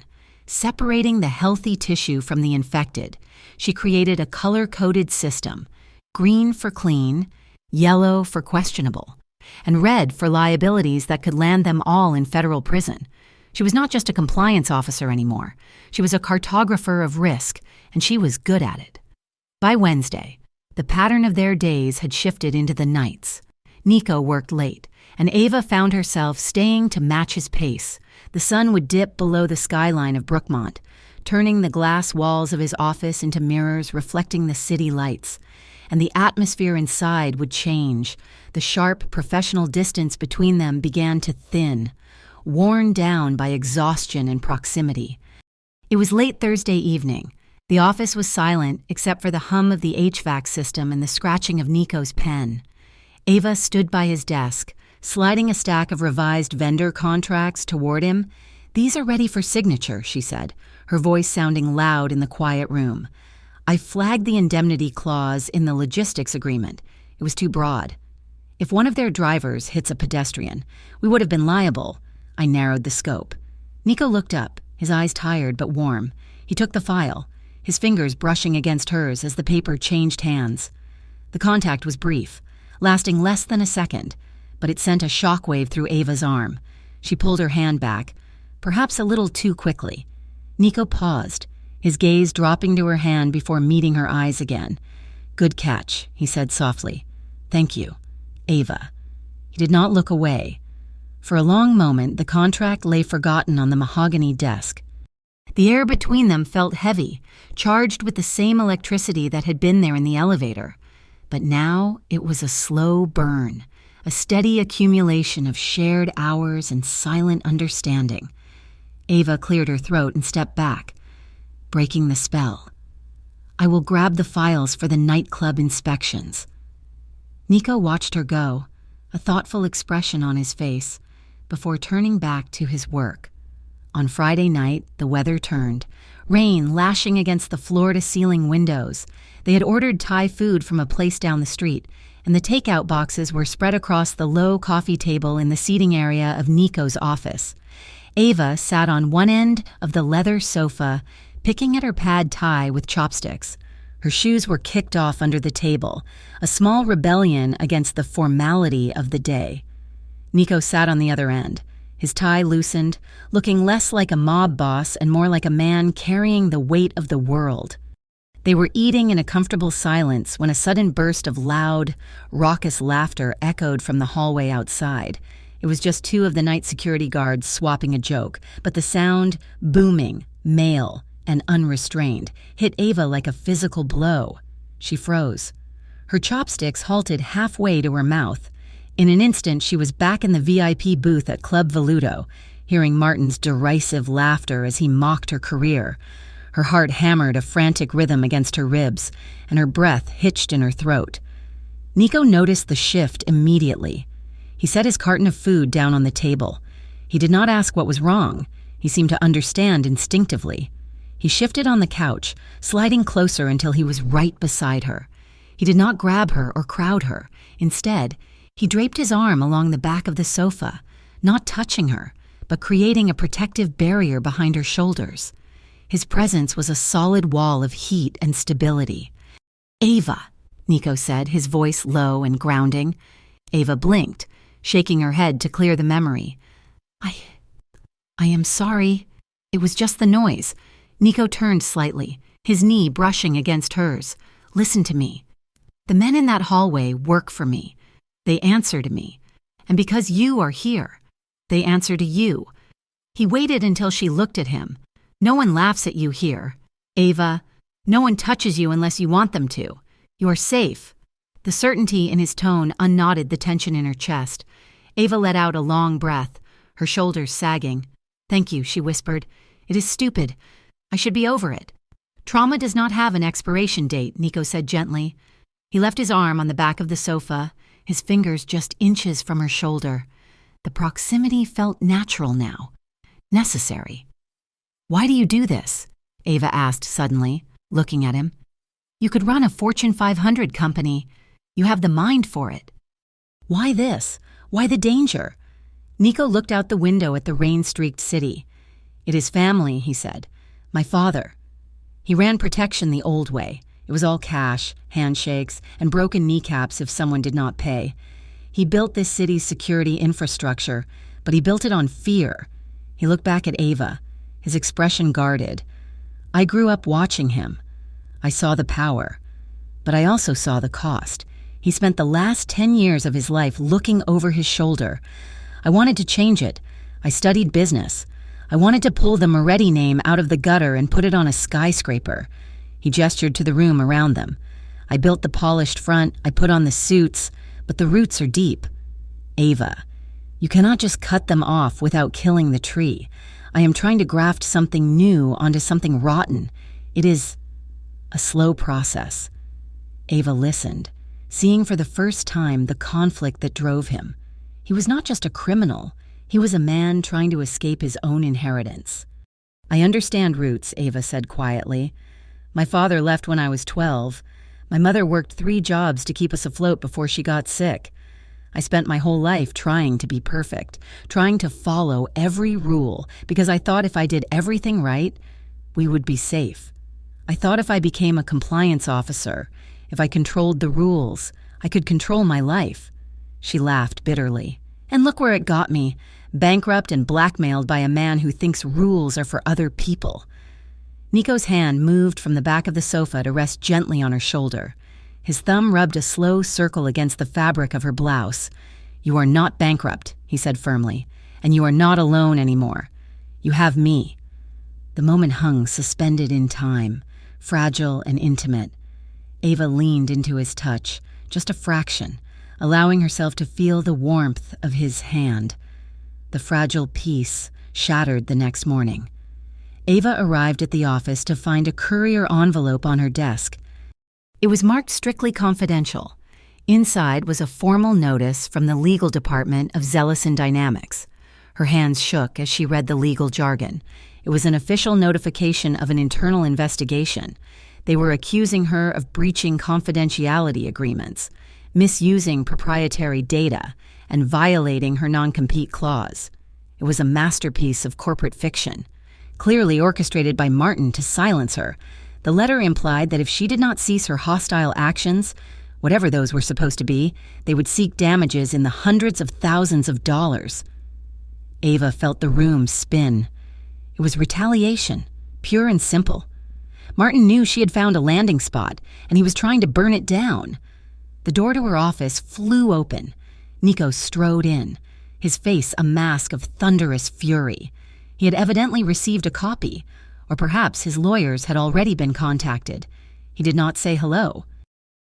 Separating the healthy tissue from the infected, she created a color-coded system: green for clean, yellow for questionable, and red for liabilities that could land them all in federal prison. She was not just a compliance officer anymore. She was a cartographer of risk, and she was good at it. By Wednesday, the pattern of their days had shifted into the nights. Nico worked late, and Ava found herself staying to match his pace. The sun would dip below the skyline of Brookmont, turning the glass walls of his office into mirrors reflecting the city lights. And the atmosphere inside would change. The sharp professional distance between them began to thin, worn down by exhaustion and proximity. It was late Thursday evening. The office was silent except for the hum of the HVAC system and the scratching of Nico's pen. Ava stood by his desk, sliding a stack of revised vendor contracts toward him. "These are ready for signature," she said, her voice sounding loud in the quiet room. "I flagged the indemnity clause in the logistics agreement. It was too broad. If one of their drivers hits a pedestrian, we would have been liable." I narrowed the scope. Nico looked up, his eyes tired but warm. He took the file, his fingers brushing against hers as the paper changed hands. The contact was brief, lasting less than a second, but it sent a shockwave through Ava's arm. She pulled her hand back, perhaps a little too quickly. Nico paused, his gaze dropping to her hand before meeting her eyes again. "Good catch," he said softly. "Thank you, Ava." He did not look away. For a long moment, the contract lay forgotten on the mahogany desk. The air between them felt heavy, charged with the same electricity that had been there in the elevator. But now it was a slow burn, a steady accumulation of shared hours and silent understanding. Ava cleared her throat and stepped back, breaking the spell. "I will grab the files for the nightclub inspections." Nico watched her go, a thoughtful expression on his face, before turning back to his work. On Friday night, the weather turned, rain lashing against the floor-to-ceiling windows. They had ordered Thai food from a place down the street, and the takeout boxes were spread across the low coffee table in the seating area of Nico's office. Ava sat on one end of the leather sofa, picking at her pad thai with chopsticks. Her shoes were kicked off under the table, a small rebellion against the formality of the day. Nico sat on the other end, his tie loosened, looking less like a mob boss and more like a man carrying the weight of the world. They were eating in a comfortable silence when a sudden burst of loud, raucous laughter echoed from the hallway outside. It was just two of the night security guards swapping a joke, but the sound, booming, male, and unrestrained, hit Ava like a physical blow. She froze. Her chopsticks halted halfway to her mouth. In an instant, she was back in the VIP booth at Club Voluto, hearing Martin's derisive laughter as he mocked her career. Her heart hammered a frantic rhythm against her ribs, and her breath hitched in her throat. Nico noticed the shift immediately. He set his carton of food down on the table. He did not ask what was wrong. He seemed to understand instinctively. He shifted on the couch, sliding closer until he was right beside her. He did not grab her or crowd her. Instead, he draped his arm along the back of the sofa, not touching her, but creating a protective barrier behind her shoulders. His presence was a solid wall of heat and stability. "Ava," Nico said, his voice low and grounding. Ava blinked, shaking her head to clear the memory. I am sorry. It was just the noise." Nico turned slightly, his knee brushing against hers. "Listen to me. The men in that hallway work for me. They answer to me. And because you are here, they answer to you." He waited until she looked at him. "No one laughs at you here. Ava, No one touches you unless you want them to. You are safe." The certainty in his tone unknotted the tension in her chest. Ava let out a long breath, her shoulders sagging. "Thank you," she whispered. "It is stupid. I should be over it." "Trauma does not have an expiration date," Nico said gently. He left his arm on the back of the sofa, his fingers just inches from her shoulder. The proximity felt natural now, necessary. "Why do you do this?" Ava asked suddenly, looking at him. "You could run a Fortune 500 company. You have the mind for it." "Why this? Why the danger?" Nico looked out the window at the rain-streaked city. "It is family," he said. "My father. He ran protection the old way. It was all cash, handshakes, and broken kneecaps if someone did not pay. He built this city's security infrastructure, but he built it on fear." He looked back at Ava, his expression guarded. "I grew up watching him. I saw the power, but I also saw the cost. He spent the last 10 years of his life looking over his shoulder. I wanted to change it. I studied business. I wanted to pull the Moretti name out of the gutter and put it on a skyscraper." He gestured to the room around them. "I built the polished front, I put on the suits, but the roots are deep. Ava, you cannot just cut them off without killing the tree. I am trying to graft something new onto something rotten. It is a slow process." Ava listened, seeing for the first time the conflict that drove him. He was not just a criminal. He was a man trying to escape his own inheritance. "I understand roots," Ava said quietly. "My father left when I was 12. My mother worked 3 jobs to keep us afloat before she got sick. I spent my whole life trying to be perfect, trying to follow every rule, because I thought if I did everything right, we would be safe. I thought if I became a compliance officer, if I controlled the rules, I could control my life." She laughed bitterly. "And look where it got me, bankrupt and blackmailed by a man who thinks rules are for other people." Nico's hand moved from the back of the sofa to rest gently on her shoulder. His thumb rubbed a slow circle against the fabric of her blouse. "You are not bankrupt," he said firmly, "and you are not alone anymore. You have me." The moment hung suspended in time, fragile and intimate. Ava leaned into his touch, just a fraction, allowing herself to feel the warmth of his hand. The fragile peace shattered the next morning. Ava arrived at the office to find a courier envelope on her desk. It was marked strictly confidential. Inside was a formal notice from the legal department of Zealous and Dynamics. Her hands shook as she read the legal jargon. It was an official notification of an internal investigation. They were accusing her of breaching confidentiality agreements, misusing proprietary data, and violating her non-compete clause. It was a masterpiece of corporate fiction, clearly orchestrated by Martin to silence her. The letter implied that if she did not cease her hostile actions, whatever those were supposed to be, they would seek damages in the hundreds of thousands of dollars. Ava felt the room spin. It was retaliation, pure and simple. Martin knew she had found a landing spot, and he was trying to burn it down. The door to her office flew open. Nico strode in, his face a mask of thunderous fury. He had evidently received a copy, or perhaps his lawyers had already been contacted. He did not say hello.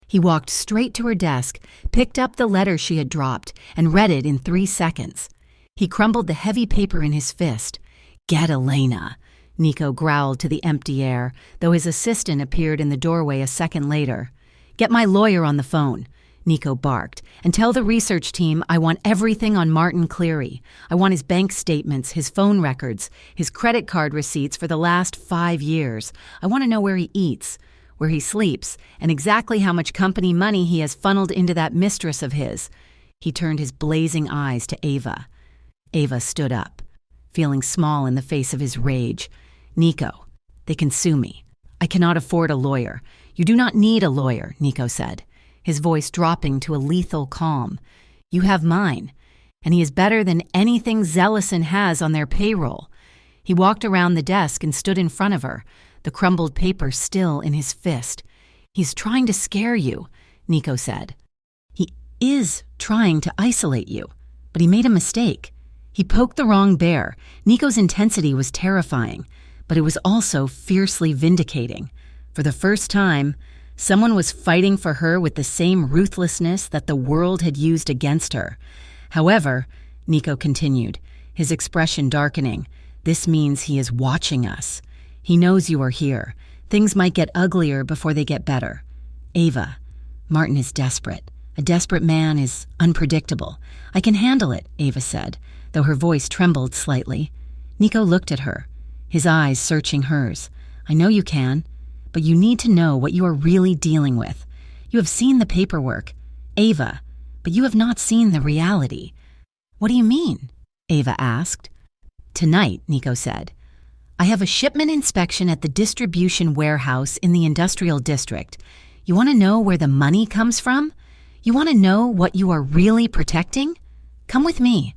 He walked straight to her desk, picked up the letter she had dropped, and read it in 3 seconds. He crumbled the heavy paper in his fist. "Get Elena," Nico growled to the empty air, though his assistant appeared in the doorway a second later. "Get my lawyer on the phone," Nico barked, "and tell the research team I want everything on Martin Cleary. I want his bank statements, his phone records, his credit card receipts for the last 5 years. I want to know where he eats, where he sleeps, and exactly how much company money he has funneled into that mistress of his." He turned his blazing eyes to Ava. Ava stood up, feeling small in the face of his rage. "Nico, they can sue me. I cannot afford a lawyer." "You do not need a lawyer," Nico said, his voice dropping to a lethal calm. "You have mine, and he is better than anything Zellison has on their payroll." He walked around the desk and stood in front of her, the crumbled paper still in his fist. "He's trying to scare you," Nico said. "He is trying to isolate you, but he made a mistake. He poked the wrong bear." Nico's intensity was terrifying, but it was also fiercely vindicating. For the first time, someone was fighting for her with the same ruthlessness that the world had used against her. However, Nico continued, his expression darkening, this means he is watching us. He knows you are here. Things might get uglier before they get better. Ava, Martin is desperate. A desperate man is unpredictable. I can handle it, Ava said, though her voice trembled slightly. Nico looked at her, his eyes searching hers. I know you can, but you need to know what you are really dealing with. You have seen the paperwork, Ava, but you have not seen the reality. What do you mean? Ava asked. Tonight, Nico said, I have a shipment inspection at the distribution warehouse in the industrial district. You want to know where the money comes from? You want to know what you are really protecting? Come with me.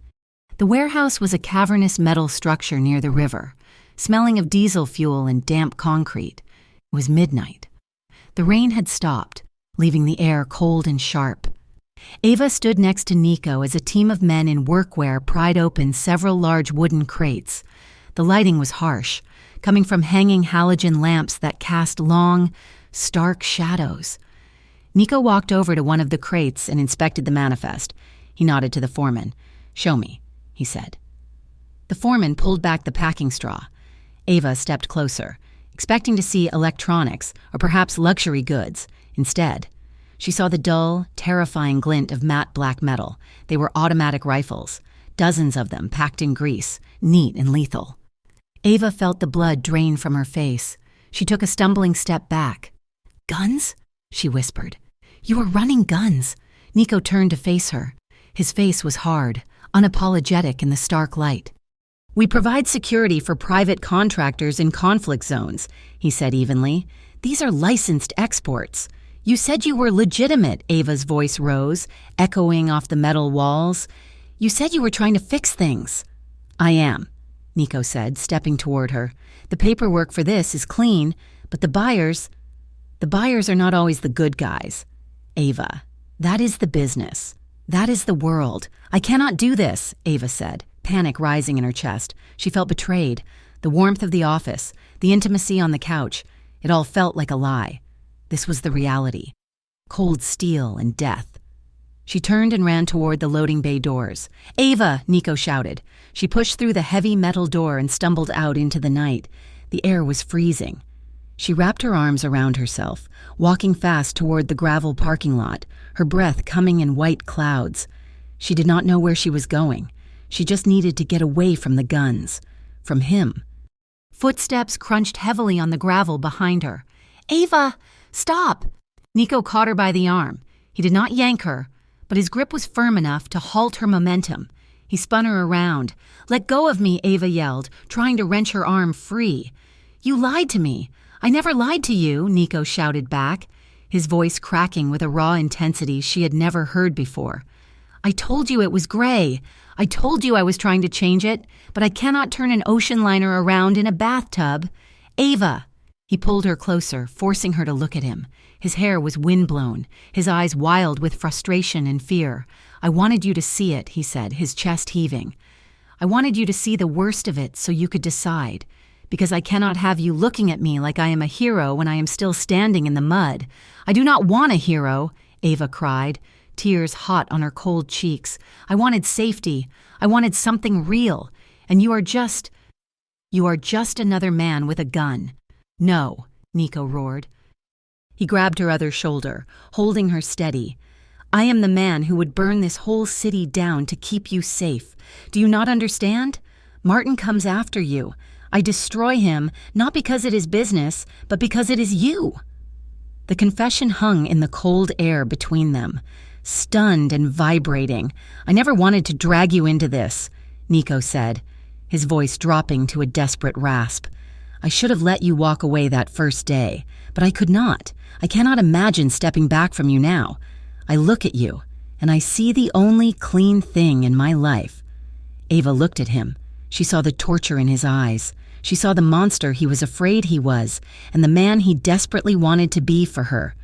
The warehouse was a cavernous metal structure near the river, smelling of diesel fuel and damp concrete. It was midnight. The rain had stopped, leaving the air cold and sharp. Ava stood next to Nico as a team of men in workwear pried open several large wooden crates. The lighting was harsh, coming from hanging halogen lamps that cast long, stark shadows. Nico walked over to one of the crates and inspected the manifest. He nodded to the foreman. Show me, he said. The foreman pulled back the packing straw. Ava stepped closer, expecting to see electronics or perhaps luxury goods. Instead, she saw the dull, terrifying glint of matte black metal. They were automatic rifles, dozens of them packed in grease, neat and lethal. Ava felt the blood drain from her face. She took a stumbling step back. Guns? She whispered. You are running guns. Nico turned to face her. His face was hard, unapologetic in the stark light. We provide security for private contractors in conflict zones, he said evenly. These are licensed exports. You said you were legitimate, Ava's voice rose, echoing off the metal walls. You said you were trying to fix things. I am, Nico said, stepping toward her. The paperwork for this is clean, but the buyers are not always the good guys. Ava, that is the business. That is the world. I cannot do this, Ava said, panic rising in her chest. She felt betrayed. The warmth of the office, the intimacy on the couch, it all felt like a lie. This was the reality. Cold steel and death. She turned and ran toward the loading bay doors. Ava, Nico shouted. She pushed through the heavy metal door and stumbled out into the night. The air was freezing. She wrapped her arms around herself, walking fast toward the gravel parking lot, her breath coming in white clouds. She did not know where she was going. She just needed to get away from the guns. From him. Footsteps crunched heavily on the gravel behind her. Ava, stop! Nico caught her by the arm. He did not yank her, but his grip was firm enough to halt her momentum. He spun her around. Let go of me, Ava yelled, trying to wrench her arm free. You lied to me. I never lied to you, Nico shouted back, his voice cracking with a raw intensity she had never heard before. I told you it was gray. I told you I was trying to change it, but I cannot turn an ocean liner around in a bathtub. Ava! He pulled her closer, forcing her to look at him. His hair was windblown, his eyes wild with frustration and fear. I wanted you to see it, he said, his chest heaving. I wanted you to see the worst of it so you could decide. Because I cannot have you looking at me like I am a hero when I am still standing in the mud. I do not want a hero, Ava cried, tears hot on her cold cheeks. I wanted safety. I wanted something real. And you are just another man with a gun. No, Nico roared. He grabbed her other shoulder, holding her steady. I am the man who would burn this whole city down to keep you safe. Do you not understand? Martin comes after you. I destroy him, not because it is business, but because it is you. The confession hung in the cold air between them, stunned and vibrating. I never wanted to drag you into this, Nico said, his voice dropping to a desperate rasp. I should have let you walk away that first day, but I could not. I cannot imagine stepping back from you now. I look at you, and I see the only clean thing in my life. Ava looked at him. She saw the torture in his eyes. She saw the monster he was afraid he was, and the man he desperately wanted to be for her.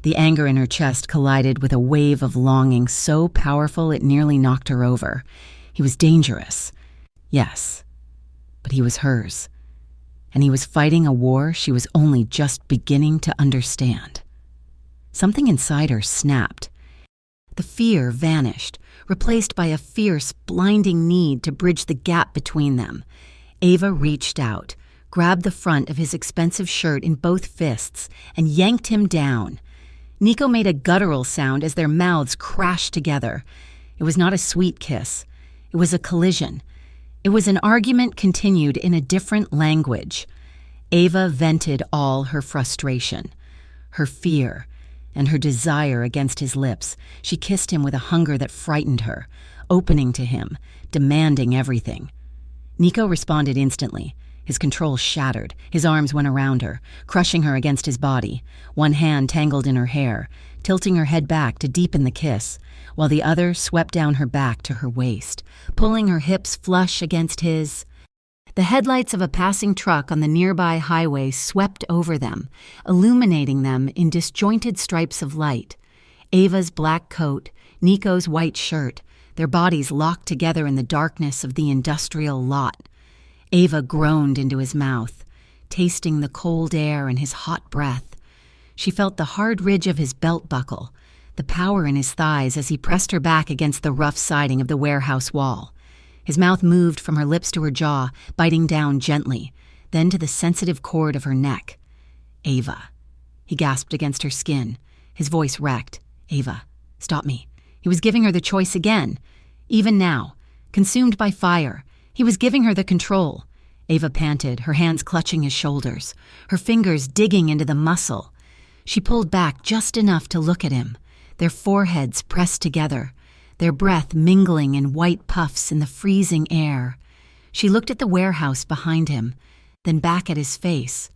The anger in her chest collided with a wave of longing so powerful it nearly knocked her over. He was dangerous. Yes, but he was hers. and he was fighting a war she was only just beginning to understand. Something inside her snapped. The fear vanished, replaced by a fierce, blinding need to bridge the gap between them. Ava reached out, grabbed the front of his expensive shirt in both fists, and yanked him down. Nico made a guttural sound as their mouths crashed together. It was not a sweet kiss. It was a collision. It was an argument continued in a different language. Ava vented all her frustration, her fear, and her desire against his lips. She kissed him with a hunger that frightened her, opening to him, demanding everything. Nico responded instantly. His control shattered. His arms went around her, crushing her against his body, one hand tangled in her hair, tilting her head back to deepen the kiss, while the other swept down her back to her waist, pulling her hips flush against his. The headlights of a passing truck on the nearby highway swept over them, illuminating them in disjointed stripes of light. Ava's black coat, Nico's white shirt, their bodies locked together in the darkness of the industrial lot. Ava groaned into his mouth, tasting the cold air and his hot breath. She felt the hard ridge of his belt buckle, the power in his thighs as he pressed her back against the rough siding of the warehouse wall. His mouth moved from her lips to her jaw, biting down gently, then to the sensitive cord of her neck. Ava. He gasped against her skin, his voice wrecked. Ava, stop me. He was giving her the choice again. Even now, consumed by fire, he was giving her the control. Ava panted, her hands clutching his shoulders, her fingers digging into the muscle. She pulled back just enough to look at him, their foreheads pressed together, their breath mingling in white puffs in the freezing air. She looked at the warehouse behind him, then back at his face.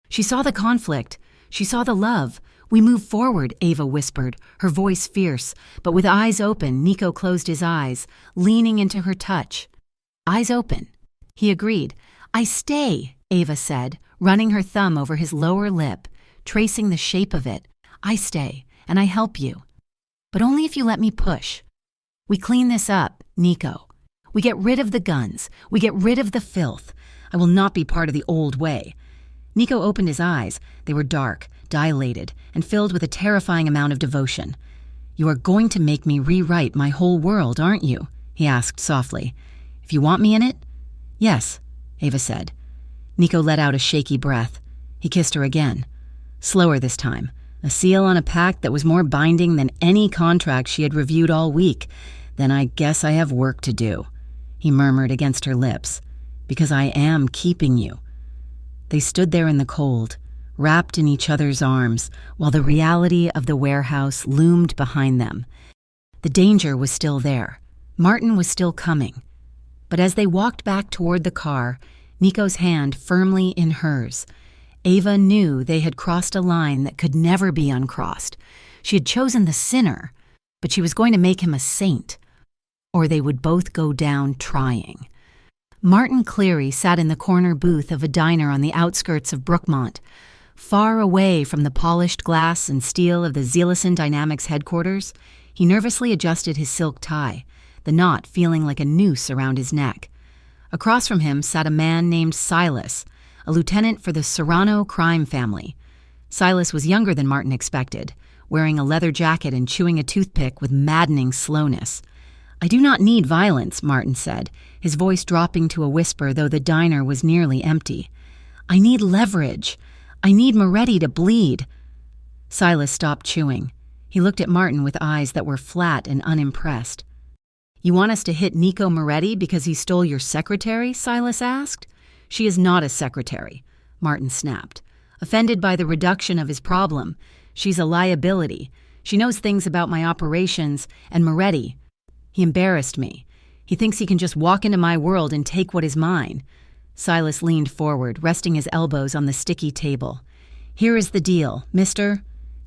She saw the conflict. She saw the love. We move forward, Ava whispered, her voice fierce, but with eyes open, Nico closed his eyes, leaning into her touch. Eyes open. He agreed. I stay, Ava said, running her thumb over his lower lip, tracing the shape of it. I stay, and I help you. But only if you let me push. We clean this up, Nico. We get rid of the guns. We get rid of the filth. I will not be part of the old way. Nico opened his eyes. They were dark, dilated, and filled with a terrifying amount of devotion. You are going to make me rewrite my whole world, aren't you? He asked softly. If you want me in it? Yes, Ava said. Nico let out a shaky breath. He kissed her again. Slower this time. A seal on a pact that was more binding than any contract she had reviewed all week. Then I guess I have work to do, he murmured against her lips. Because I am keeping you. They stood there in the cold, wrapped in each other's arms, while the reality of the warehouse loomed behind them. The danger was still there. Martin was still coming. But as they walked back toward the car, Nico's hand firmly in hers, Ava knew they had crossed a line that could never be uncrossed. She had chosen the sinner, but she was going to make him a saint. Or they would both go down trying. Martin Cleary sat in the corner booth of a diner on the outskirts of Brookmont, far away from the polished glass and steel of the Zealison Dynamics headquarters. He nervously adjusted his silk tie, the knot feeling like a noose around his neck. Across from him sat a man named Silas, a lieutenant for the Serrano crime family. Silas was younger than Martin expected, wearing a leather jacket and chewing a toothpick with maddening slowness. I do not need violence, Martin said, his voice dropping to a whisper, though the diner was nearly empty. I need leverage. I need Moretti to bleed. Silas stopped chewing. He looked at Martin with eyes that were flat and unimpressed. You want us to hit Nico Moretti because he stole your secretary? Silas asked. She is not a secretary, Martin snapped, offended by the reduction of his problem. She's a liability. She knows things about my operations, and Moretti. He embarrassed me. He thinks he can just walk into my world and take what is mine. Silas leaned forward, resting his elbows on the sticky table. Here is the deal, Mr.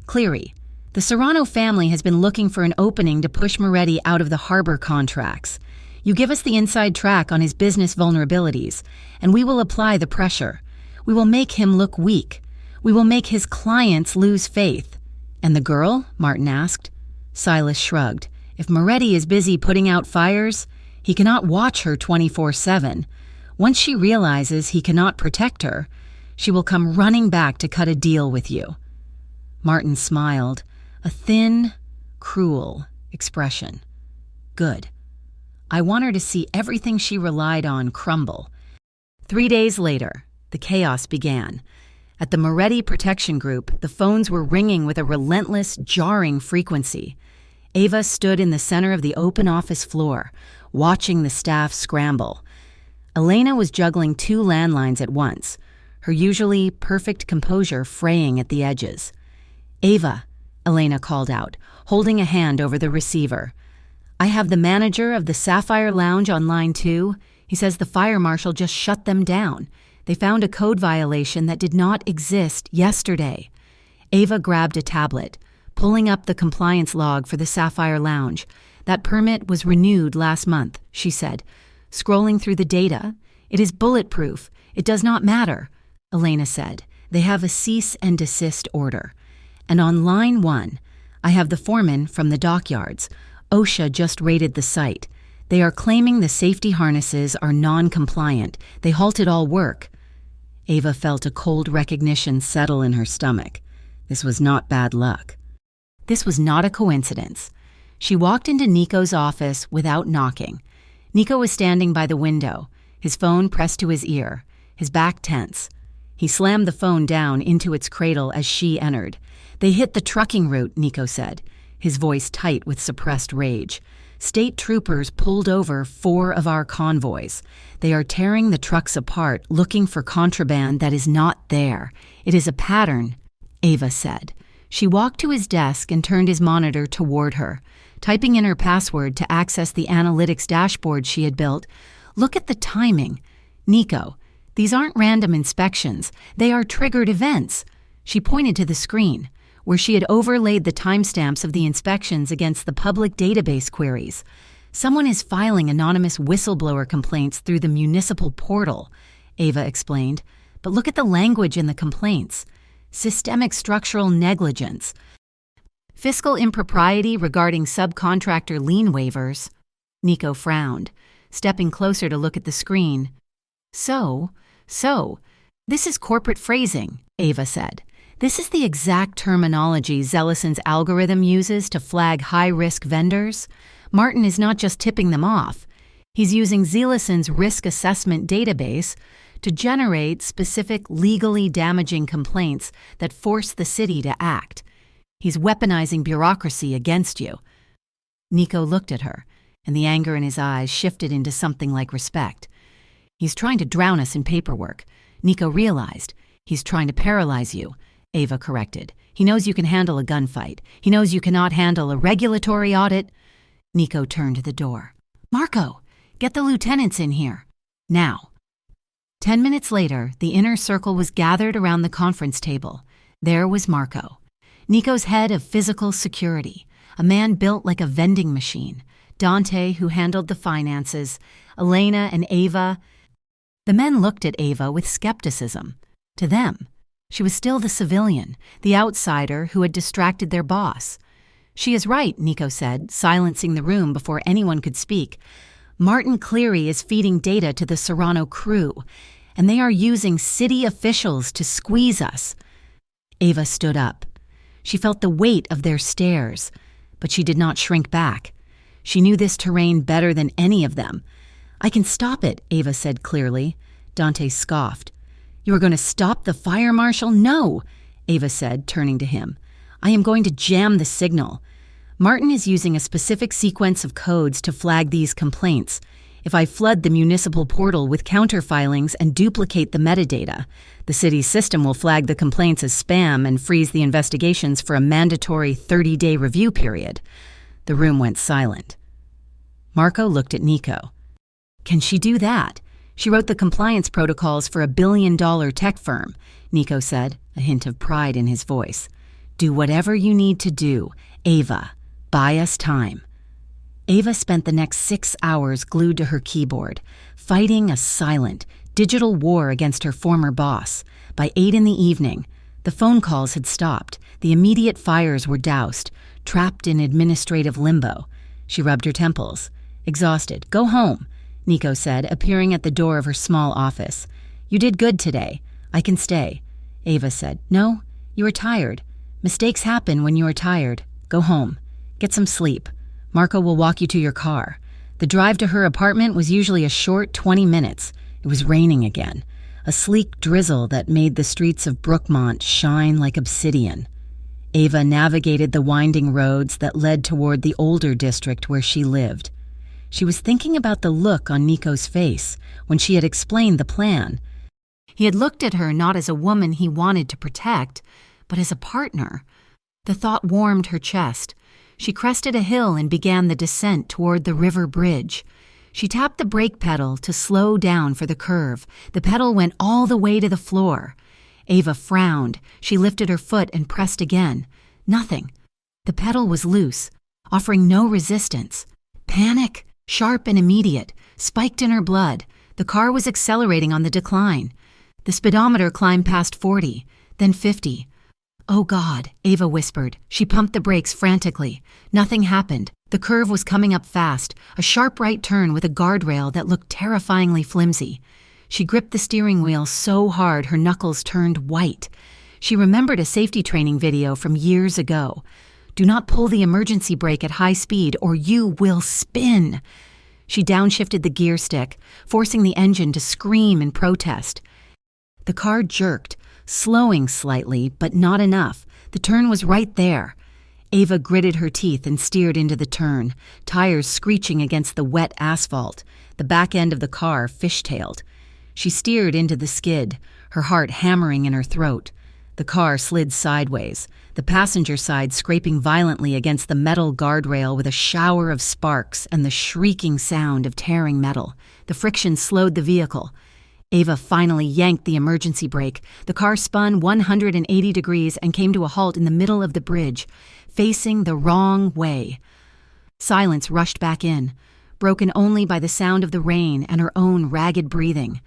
Cleary. The Serrano family has been looking for an opening to push Moretti out of the harbor contracts. You give us the inside track on his business vulnerabilities, and we will apply the pressure. We will make him look weak. We will make his clients lose faith. And the girl? Martin asked. Silas shrugged. If Moretti is busy putting out fires, he cannot watch her 24/7. Once she realizes he cannot protect her, she will come running back to cut a deal with you." Martin smiled, a thin, cruel expression. "Good. I want her to see everything she relied on crumble." 3 days later, the chaos began. At the Moretti Protection Group, the phones were ringing with a relentless, jarring frequency. Ava stood in the center of the open office floor, watching the staff scramble. Elena was juggling 2 landlines at once, her usually perfect composure fraying at the edges. "Ava," Elena called out, holding a hand over the receiver. "I have the manager of the Sapphire Lounge on line 2. He says the fire marshal just shut them down. They found a code violation that did not exist yesterday." Ava grabbed a tablet, pulling up the compliance log for the Sapphire Lounge. "That permit was renewed last month," she said. Scrolling through the data, "It is bulletproof. It does not matter," Elena said. "They have a cease and desist order. And on line 1, I have the foreman from the dockyards. OSHA just raided the site. They are claiming the safety harnesses are non-compliant. They halted all work." Ava felt a cold recognition settle in her stomach. This was not bad luck. This was not a coincidence. She walked into Nico's office without knocking. Nico was standing by the window, his phone pressed to his ear, his back tense. He slammed the phone down into its cradle as she entered. "They hit the trucking route," Nico said, his voice tight with suppressed rage. "State troopers pulled over 4 of our convoys. They are tearing the trucks apart, looking for contraband that is not there. It is a pattern," Ava said. She walked to his desk and turned his monitor toward her, typing in her password to access the analytics dashboard she had built. "Look at the timing. Nico, these aren't random inspections. They are triggered events." She pointed to the screen, where she had overlaid the timestamps of the inspections against the public database queries. "Someone is filing anonymous whistleblower complaints through the municipal portal," Ava explained. "But look at the language in the complaints. Systemic structural negligence. Fiscal impropriety regarding subcontractor lien waivers." Nico frowned, stepping closer to look at the screen. So, this is corporate phrasing," Ava said. "This is the exact terminology Zellison's algorithm uses to flag high-risk vendors. Martin is not just tipping them off. He's using Zellison's risk assessment database to generate specific legally damaging complaints that force the city to act. He's weaponizing bureaucracy against you." Nico looked at her, and the anger in his eyes shifted into something like respect. "He's trying to drown us in paperwork." Nico realized. "He's trying to paralyze you," Ava corrected. "He knows you can handle a gunfight. He knows you cannot handle a regulatory audit." Nico turned to the door. "Marco, get the lieutenants in here. Now." 10 minutes later, the inner circle was gathered around the conference table. There was Marco, Nico's head of physical security, a man built like a vending machine, Dante, who handled the finances, Elena and Ava. The men looked at Ava with skepticism. To them, she was still the civilian, the outsider who had distracted their boss. "She is right," Nico said, silencing the room before anyone could speak. "Martin Cleary is feeding data to the Serrano crew, and they are using city officials to squeeze us." Ava stood up. She felt the weight of their stares, but she did not shrink back. She knew this terrain better than any of them. "I can stop it," Ava said clearly. Dante scoffed. "You are going to stop the fire marshal?" "No," Ava said, turning to him. "I am going to jam the signal. Martin is using a specific sequence of codes to flag these complaints. If I flood the municipal portal with counterfilings and duplicate the metadata, the city's system will flag the complaints as spam and freeze the investigations for a mandatory 30-day review period." The room went silent. Marco looked at Nico. "Can she do that? She wrote the compliance protocols for a billion-dollar tech firm," Nico said, a hint of pride in his voice. "Do whatever you need to do. Ava, buy us time." Ava spent the next 6 hours glued to her keyboard, fighting a silent, digital war against her former boss. By 8 in the evening, the phone calls had stopped. The immediate fires were doused, trapped in administrative limbo. She rubbed her temples. Exhausted. "Go home," Nico said, appearing at the door of her small office. "You did good today. I can stay." Ava said, "No, you are tired. Mistakes happen when you are tired. Go home. Get some sleep. Marco will walk you to your car." The drive to her apartment was usually a short 20 minutes. It was raining again, a sleek drizzle that made the streets of Brookmont shine like obsidian. Ava navigated the winding roads that led toward the older district where she lived. She was thinking about the look on Nico's face when she had explained the plan. He had looked at her not as a woman he wanted to protect, but as a partner. The thought warmed her chest. She crested a hill and began the descent toward the river bridge. She tapped the brake pedal to slow down for the curve. The pedal went all the way to the floor. Ava frowned. She lifted her foot and pressed again. Nothing. The pedal was loose, offering no resistance. Panic, sharp and immediate, spiked in her blood. The car was accelerating on the decline. The speedometer climbed past 40, then 50. "Oh God," Ava whispered. She pumped the brakes frantically. Nothing happened. The curve was coming up fast, a sharp right turn with a guardrail that looked terrifyingly flimsy. She gripped the steering wheel so hard her knuckles turned white. She remembered a safety training video from years ago. "Do not pull the emergency brake at high speed or you will spin." She downshifted the gear stick, forcing the engine to scream in protest. The car jerked, slowing slightly, but not enough. The turn was right there. Ava gritted her teeth and steered into the turn, tires screeching against the wet asphalt. The back end of the car fishtailed. She steered into the skid, her heart hammering in her throat. The car slid sideways, the passenger side scraping violently against the metal guardrail with a shower of sparks and the shrieking sound of tearing metal. The friction slowed the vehicle. Ava finally yanked the emergency brake. The car spun 180 degrees and came to a halt in the middle of the bridge, facing the wrong way. Silence rushed back in, broken only by the sound of the rain and her own ragged breathing.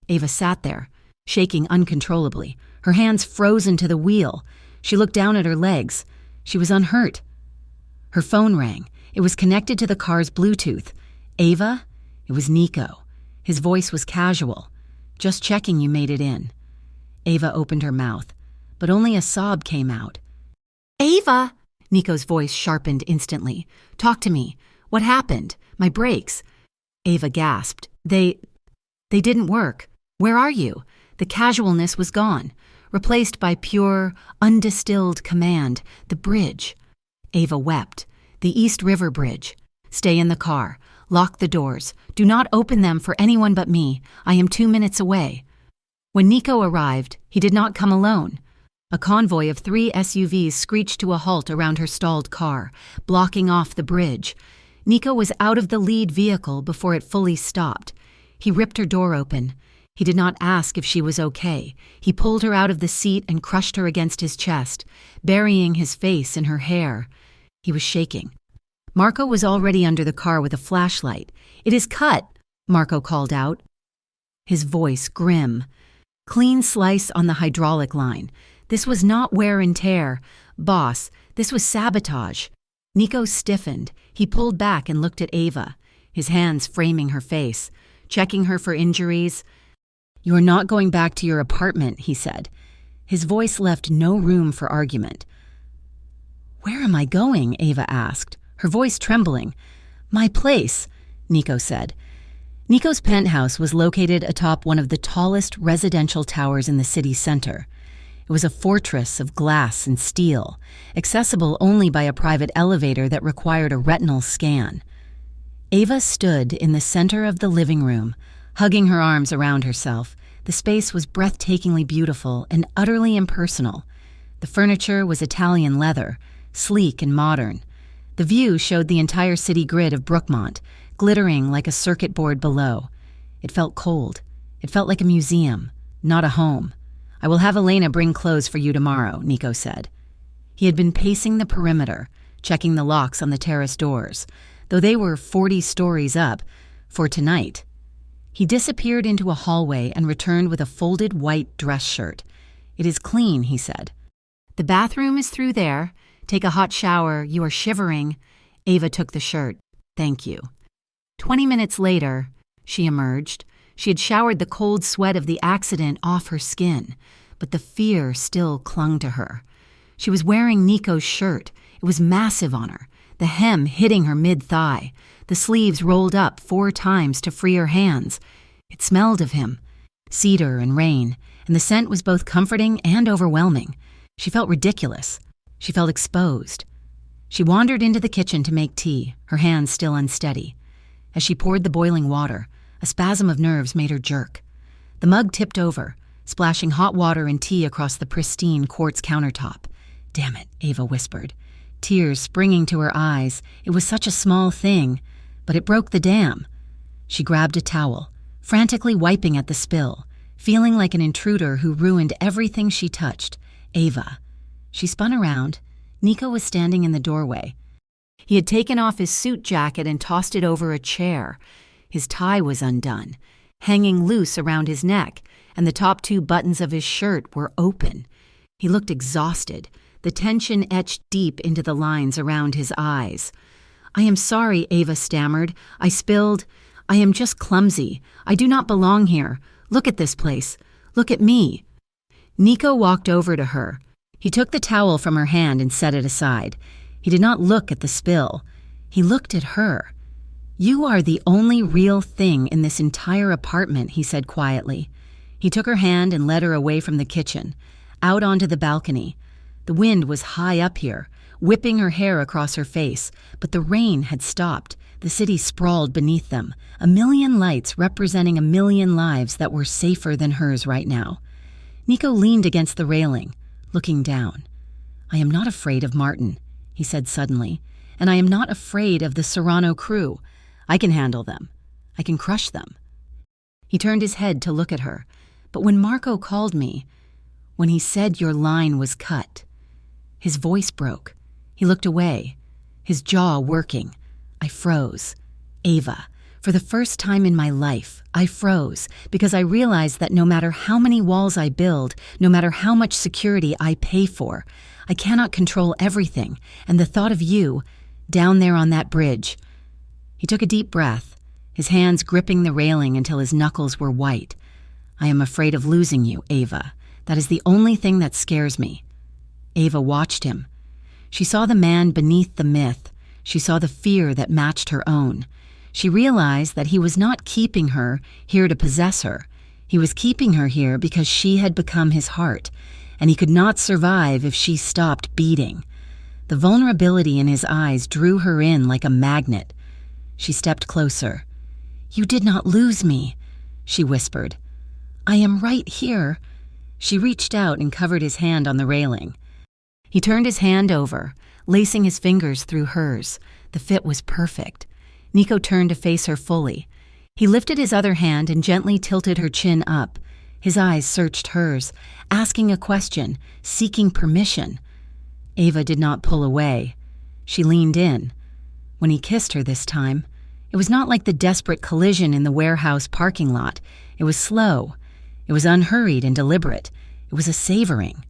Ava sat there, shaking uncontrollably, her hands frozen to the wheel. She looked down at her legs. She was unhurt. Her phone rang. It was connected to the car's Bluetooth. "Ava?" It was Nico. His voice was casual. "Just checking you made it in." Ava opened her mouth, but only a sob came out. "Ava!" Nico's voice sharpened instantly. "Talk to me. What happened? My brakes." Ava gasped. They didn't work. Where are you?" The casualness was gone, replaced by pure, undistilled command. "The bridge." Ava wept. "The East River Bridge. Stay in the car. Lock the doors. Do not open them for anyone but me. I am 2 minutes away." When Nico arrived, he did not come alone. A convoy of 3 SUVs screeched to a halt around her stalled car, blocking off the bridge. Nico was out of the lead vehicle before it fully stopped. He ripped her door open. He did not ask if she was okay. He pulled her out of the seat and crushed her against his chest, burying his face in her hair. He was shaking. Marco was already under the car with a flashlight. "It is cut," Marco called out, his voice grim. "Clean slice on the hydraulic line. This was not wear and tear. Boss, this was sabotage." Nico stiffened. He pulled back and looked at Ava, his hands framing her face, checking her for injuries. "You are not going back to your apartment," he said. His voice left no room for argument. "Where am I going?" Ava asked, her voice trembling. "My place," Nico said. Nico's penthouse was located atop one of the tallest residential towers in the city center. It was a fortress of glass and steel, accessible only by a private elevator that required a retinal scan. Ava stood in the center of the living room, hugging her arms around herself. The space was breathtakingly beautiful and utterly impersonal. The furniture was Italian leather, sleek and modern. The view showed the entire city grid of Brookmont, glittering like a circuit board below. It felt cold. It felt like a museum, not a home. "I will have Elena bring clothes for you tomorrow," Nico said. He had been pacing the perimeter, checking the locks on the terrace doors, though they were 40 stories up, for tonight. He disappeared into a hallway and returned with a folded white dress shirt. "It is clean," he said. "The bathroom is through there. Take a hot shower. You are shivering." Ava took the shirt. "Thank you." 20 minutes later, she emerged. She had showered the cold sweat of the accident off her skin, but the fear still clung to her. She was wearing Nico's shirt. It was massive on her, the hem hitting her mid-thigh, the sleeves rolled up 4 times to free her hands. It smelled of him, cedar and rain, and the scent was both comforting and overwhelming. She felt ridiculous. She felt exposed. She wandered into the kitchen to make tea, her hands still unsteady. As she poured the boiling water, a spasm of nerves made her jerk. The mug tipped over, splashing hot water and tea across the pristine quartz countertop. "Damn it," Ava whispered, tears springing to her eyes. It was such a small thing, but it broke the dam. She grabbed a towel, frantically wiping at the spill, feeling like an intruder who ruined everything she touched. Ava. She spun around. Nico was standing in the doorway. He had taken off his suit jacket and tossed it over a chair. His tie was undone, hanging loose around his neck, and the top 2 buttons of his shirt were open. He looked exhausted, the tension etched deep into the lines around his eyes. "I am sorry," Ava stammered. "I am just clumsy. I do not belong here. Look at this place. Look at me." Nico walked over to her. He took the towel from her hand and set it aside. He did not look at the spill. He looked at her. "You are the only real thing in this entire apartment," he said quietly. He took her hand and led her away from the kitchen, out onto the balcony. The wind was high up here, whipping her hair across her face, but the rain had stopped. The city sprawled beneath them, a million lights representing a million lives that were safer than hers right now. Nico leaned against the railing, looking down. "I am not afraid of Martin," he said suddenly, "and I am not afraid of the Serrano crew. I can handle them. I can crush them." He turned his head to look at her, but when Marco called me, when he said your line was cut, his voice broke. He looked away, his jaw working. I froze. Ava, for the first time in my life, I froze because I realized that no matter how many walls I build, no matter how much security I pay for, I cannot control everything, and the thought of you, down there on that bridge. He took a deep breath, his hands gripping the railing until his knuckles were white. "I am afraid of losing you, Ava. That is the only thing that scares me." Ava watched him. She saw the man beneath the myth. She saw the fear that matched her own. She realized that he was not keeping her here to possess her. He was keeping her here because she had become his heart, and he could not survive if she stopped beating. The vulnerability in his eyes drew her in like a magnet. She stepped closer. "You did not lose me," she whispered. "I am right here." She reached out and covered his hand on the railing. He turned his hand over, lacing his fingers through hers. The fit was perfect. Nico turned to face her fully. He lifted his other hand and gently tilted her chin up. His eyes searched hers, asking a question, seeking permission. Ava did not pull away. She leaned in. When he kissed her this time, it was not like the desperate collision in the warehouse parking lot. It was slow. It was unhurried and deliberate. It was a savoring.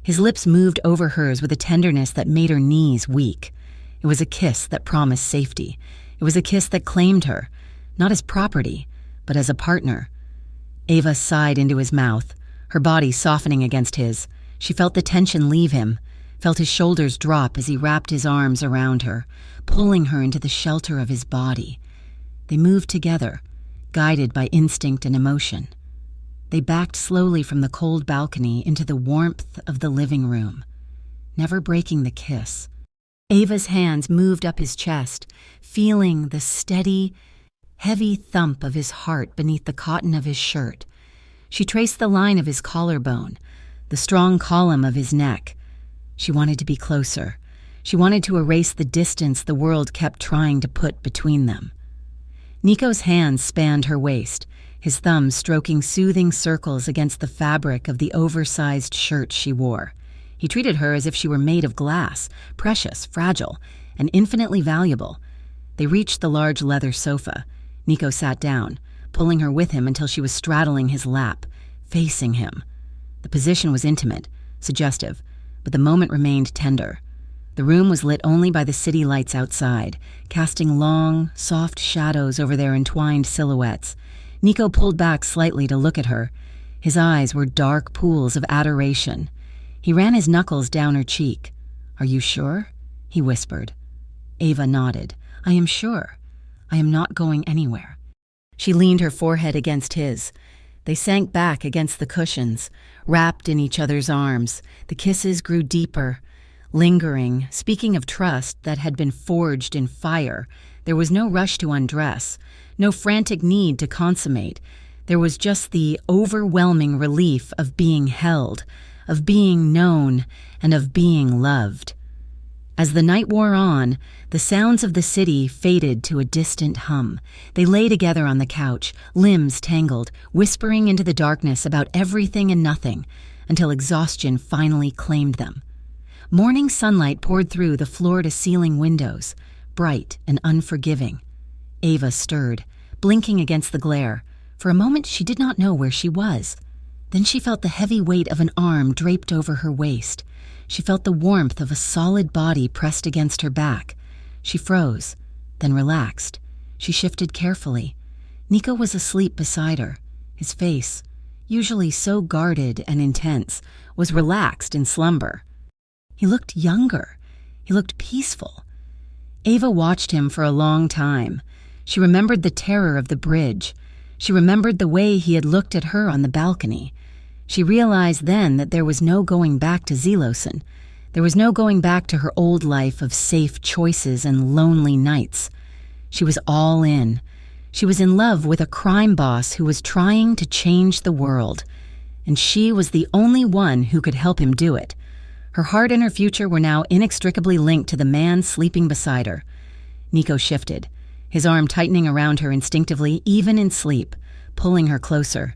His lips moved over hers with a tenderness that made her knees weak. It was a kiss that promised safety. It was a kiss that claimed her, not as property, but as a partner. Ava sighed into his mouth, her body softening against his. She felt the tension leave him, felt his shoulders drop as he wrapped his arms around her, pulling her into the shelter of his body. They moved together, guided by instinct and emotion. They backed slowly from the cold balcony into the warmth of the living room, never breaking the kiss. Ava's hands moved up his chest, feeling the steady, heavy thump of his heart beneath the cotton of his shirt. She traced the line of his collarbone, the strong column of his neck. She wanted to be closer. She wanted to erase the distance the world kept trying to put between them. Nico's hands spanned her waist, his thumbs stroking soothing circles against the fabric of the oversized shirt she wore. He treated her as if she were made of glass, precious, fragile, and infinitely valuable. They reached the large leather sofa. Nico sat down, pulling her with him until she was straddling his lap, facing him. The position was intimate, suggestive, but the moment remained tender. The room was lit only by the city lights outside, casting long, soft shadows over their entwined silhouettes. Nico pulled back slightly to look at her. His eyes were dark pools of adoration. He ran his knuckles down her cheek. "Are you sure?" he whispered. Ava nodded. "I am sure. I am not going anywhere." She leaned her forehead against his. They sank back against the cushions, wrapped in each other's arms. The kisses grew deeper, lingering. Speaking of trust that had been forged in fire, there was no rush to undress, no frantic need to consummate. There was just the overwhelming relief of being held, of being known, and of being loved. As the night wore on, the sounds of the city faded to a distant hum. They lay together on the couch, limbs tangled, whispering into the darkness about everything and nothing, until exhaustion finally claimed them. Morning sunlight poured through the floor-to-ceiling windows, bright and unforgiving. Ava stirred, blinking against the glare. For a moment she did not know where she was. Then she felt the heavy weight of an arm draped over her waist. She felt the warmth of a solid body pressed against her back. She froze, then relaxed. She shifted carefully. Nico was asleep beside her. His face, usually so guarded and intense, was relaxed in slumber. He looked younger. He looked peaceful. Ava watched him for a long time. She remembered the terror of the bridge. She remembered the way he had looked at her on the balcony. She realized then that there was no going back to Zelosen. There was no going back to her old life of safe choices and lonely nights. She was all in. She was in love with a crime boss who was trying to change the world. And she was the only one who could help him do it. Her heart and her future were now inextricably linked to the man sleeping beside her. Nico shifted, his arm tightening around her instinctively, even in sleep, pulling her closer.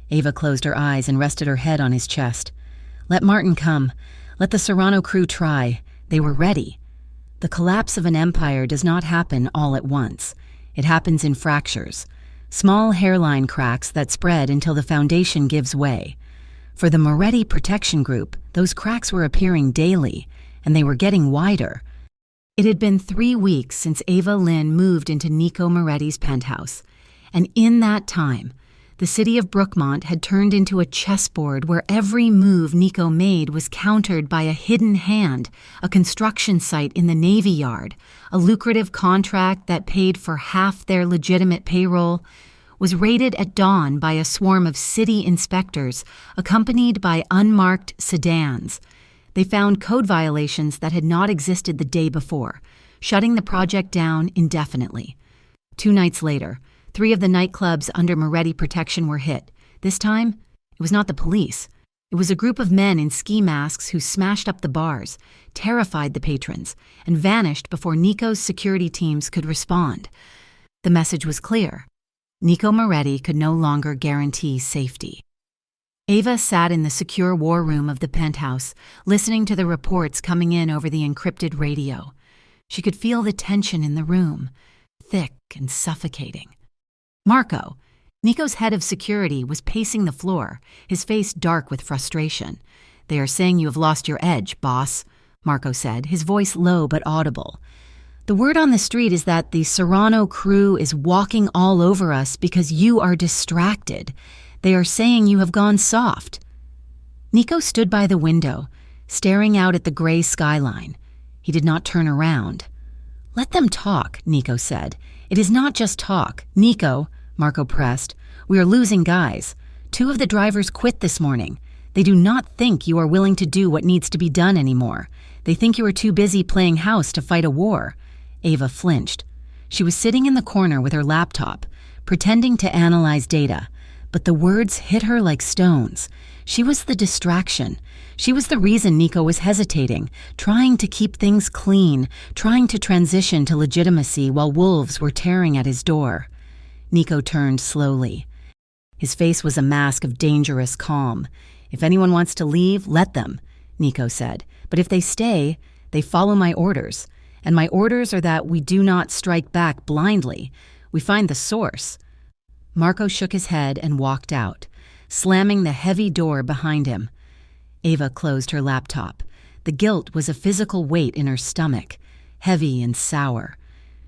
Ava closed her eyes and rested her head on his chest. Let Martin come. Let the Serrano crew try. They were ready. The collapse of an empire does not happen all at once. It happens in fractures, small hairline cracks that spread until the foundation gives way. For the Moretti Protection Group, those cracks were appearing daily, and they were getting wider. It had been 3 weeks since Ava Lynn moved into Nico Moretti's penthouse, and in that time, the city of Brookmont had turned into a chessboard where every move Nico made was countered by a hidden hand, a construction site in the Navy Yard, a lucrative contract that paid for half their legitimate payroll, was raided at dawn by a swarm of city inspectors, accompanied by unmarked sedans. They found code violations that had not existed the day before, shutting the project down indefinitely. 2 nights later, 3 of the nightclubs under Moretti protection were hit. This time, it was not the police. It was a group of men in ski masks who smashed up the bars, terrified the patrons, and vanished before Nico's security teams could respond. The message was clear. Nico Moretti could no longer guarantee safety. Ava sat in the secure war room of the penthouse, listening to the reports coming in over the encrypted radio. She could feel the tension in the room, thick and suffocating. Marco, Nico's head of security, was pacing the floor, his face dark with frustration. "They are saying you have lost your edge, boss," Marco said, his voice low but audible. "The word on the street is that the Serrano crew is walking all over us because you are distracted. They are saying you have gone soft." Nico stood by the window, staring out at the gray skyline. He did not turn around. "Let them talk," Nico said. "It is not just talk. Nico," Marco pressed, "we are losing guys. 2 of the drivers quit this morning. They do not think you are willing to do what needs to be done anymore. They think you are too busy playing house to fight a war." Ava flinched. She was sitting in the corner with her laptop, pretending to analyze data, but the words hit her like stones. She was the distraction. She was the reason Nico was hesitating, trying to keep things clean, trying to transition to legitimacy while wolves were tearing at his door. Nico turned slowly. His face was a mask of dangerous calm. "If anyone wants to leave, let them," Nico said. "But if they stay, they follow my orders. And my orders are that we do not strike back blindly. We find the source." Marco shook his head and walked out, slamming the heavy door behind him. Ava closed her laptop. The guilt was a physical weight in her stomach, heavy and sour.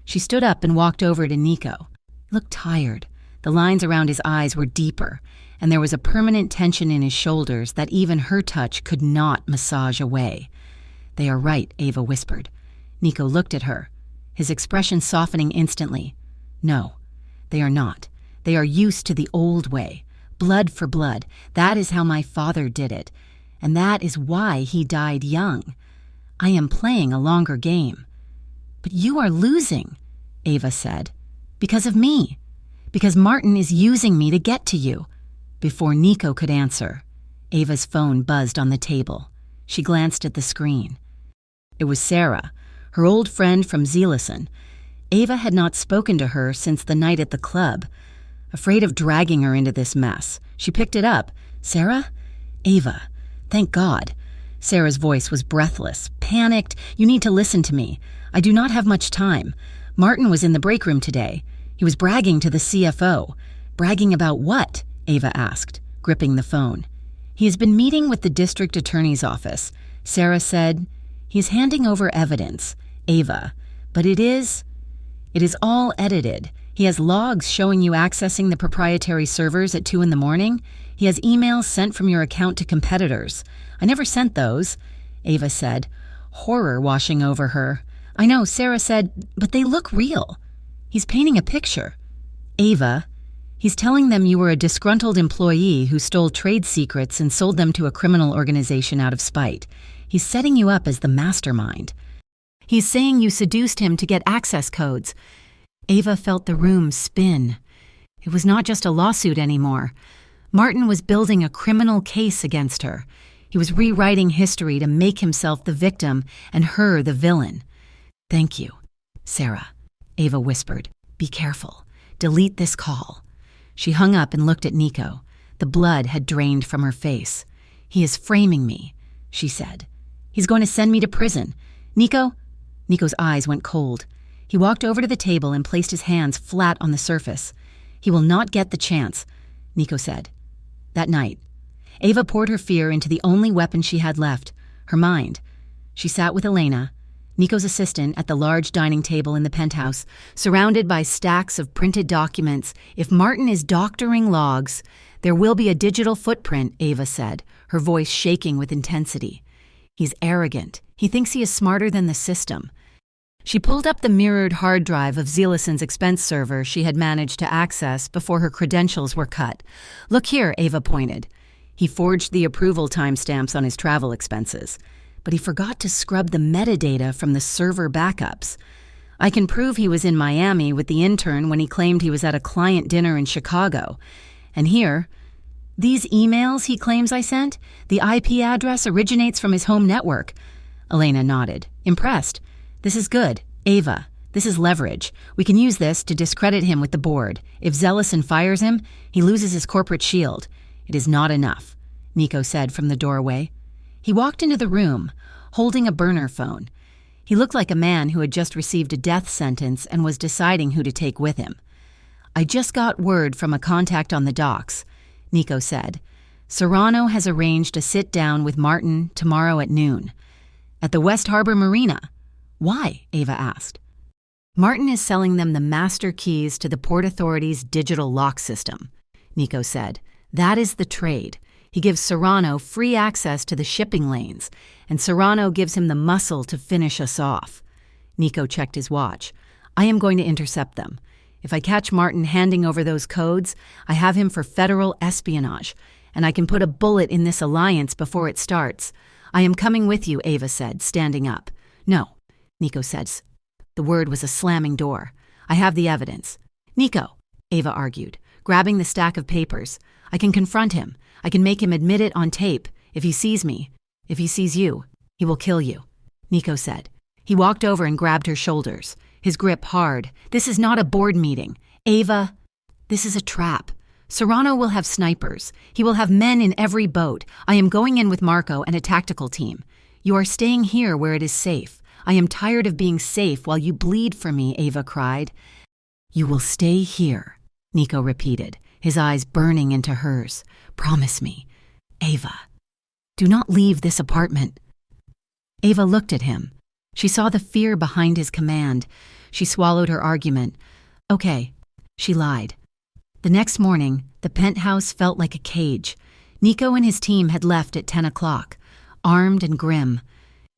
She stood up and walked over to Nico. He looked tired. The lines around his eyes were deeper, and there was a permanent tension in his shoulders that even her touch could not massage away. "They are right," Ava whispered. Nico looked at her, his expression softening instantly. "No, they are not. They are used to the old way. Blood for blood. That is how my father did it. And that is why he died young. I am playing a longer game." "But you are losing," Ava said. "Because of me. Because Martin is using me to get to you." Before Nico could answer, Ava's phone buzzed on the table. She glanced at the screen. It was Sarah, her old friend from Zealison. Ava had not spoken to her since the night at the club. Afraid of dragging her into this mess, she picked it up. "Sarah?" "Ava. Thank God." Sarah's voice was breathless, panicked. "You need to listen to me. I do not have much time. Martin was in the break room today. He was bragging to the CFO. "Bragging about what?" Ava asked, gripping the phone. "He has been meeting with the district attorney's office," Sarah said. "He is handing over evidence, Ava, but it is all edited. He has logs showing you accessing the proprietary servers at 2 a.m. He has emails sent from your account to competitors. I never sent those," Ava said, horror washing over her. "I know," Sarah said, "but they look real. He's painting a picture." "Ava, he's telling them you were a disgruntled employee who stole trade secrets and sold them to a criminal organization out of spite. He's setting you up as the mastermind. He's saying you seduced him to get access codes." Ava felt the room spin. It was not just a lawsuit anymore. Martin was building a criminal case against her. He was rewriting history to make himself the victim and her the villain. "Thank you, Sarah," Ava whispered. "Be careful. Delete this call." She hung up and looked at Nico. The blood had drained from her face. "He is framing me," she said. "He's going to send me to prison. Nico?" Nico's eyes went cold. He walked over to the table and placed his hands flat on the surface. "He will not get the chance," Nico said. That night, Ava poured her fear into the only weapon she had left, her mind. She sat with Elena, Nico's assistant, at the large dining table in the penthouse, surrounded by stacks of printed documents. "If Martin is doctoring logs, there will be a digital footprint," Ava said, her voice shaking with intensity. "He's arrogant. He thinks he is smarter than the system." She pulled up the mirrored hard drive of Zealison's expense server she had managed to access before her credentials were cut. "Look here," Ava pointed. He forged the approval timestamps on his travel expenses, but he forgot to scrub the metadata from the server backups. "I can prove he was in Miami with the intern when he claimed he was at a client dinner in Chicago. And here, these emails he claims I sent, the IP address originates from his home network." Elena nodded, impressed. "This is good. Ava, this is leverage. We can use this to discredit him with the board. If Zealison fires him, he loses his corporate shield." "It is not enough," Nico said from the doorway. He walked into the room, holding a burner phone. He looked like a man who had just received a death sentence and was deciding who to take with him. "I just got word from a contact on the docks," Nico said. "Serrano has arranged a sit-down with Martin tomorrow at noon. At the West Harbor Marina." "Why?" Ava asked. "Martin is selling them the master keys to the Port Authority's digital lock system," Nico said. "That is the trade. He gives Serrano free access to the shipping lanes, and Serrano gives him the muscle to finish us off." Nico checked his watch. "I am going to intercept them. If I catch Martin handing over those codes, I have him for federal espionage, and I can put a bullet in this alliance before it starts. I am coming with you," Ava said, standing up. "No," Nico said. The word was a slamming door. "I have the evidence." "Nico," Ava argued, grabbing the stack of papers. "I can confront him. I can make him admit it on tape. If he sees me, if he sees you, he will kill you," Nico said. He walked over and grabbed her shoulders, his grip hard. "This is not a board meeting. Ava, this is a trap. Serrano will have snipers. He will have men in every boat. I am going in with Marco and a tactical team. You are staying here where it is safe. I am tired of being safe while you bleed for me," Ava cried. "You will stay here," Nico repeated, his eyes burning into hers. "Promise me, Ava. Do not leave this apartment." Ava looked at him. She saw the fear behind his command. She swallowed her argument. Okay, she lied. The next morning, the penthouse felt like a cage. Nico and his team had left at 10 o'clock, armed and grim.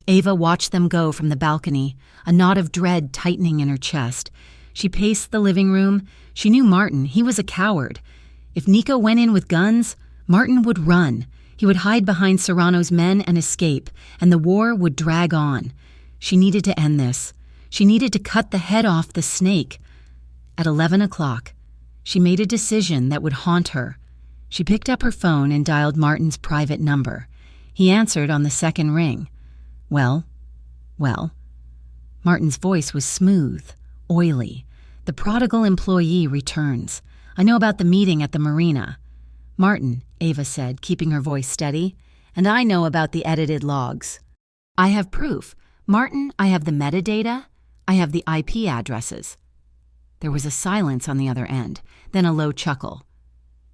Ava watched them go from the balcony, a knot of dread tightening in her chest. She paced the living room. She knew Martin. He was a coward. If Nico went in with guns, Martin would run. He would hide behind Serrano's men and escape, and the war would drag on. She needed to end this. She needed to cut the head off the snake. At 11 o'clock, she made a decision that would haunt her. She picked up her phone and dialed Martin's private number. He answered on the second ring. Well. Martin's voice was smooth, oily. The prodigal employee returns. I know about the meeting at the marina. Martin, Ava said, keeping her voice steady, and I know about the edited logs. I have proof. Martin, I have the metadata. I have the IP addresses. There was a silence on the other end, then a low chuckle.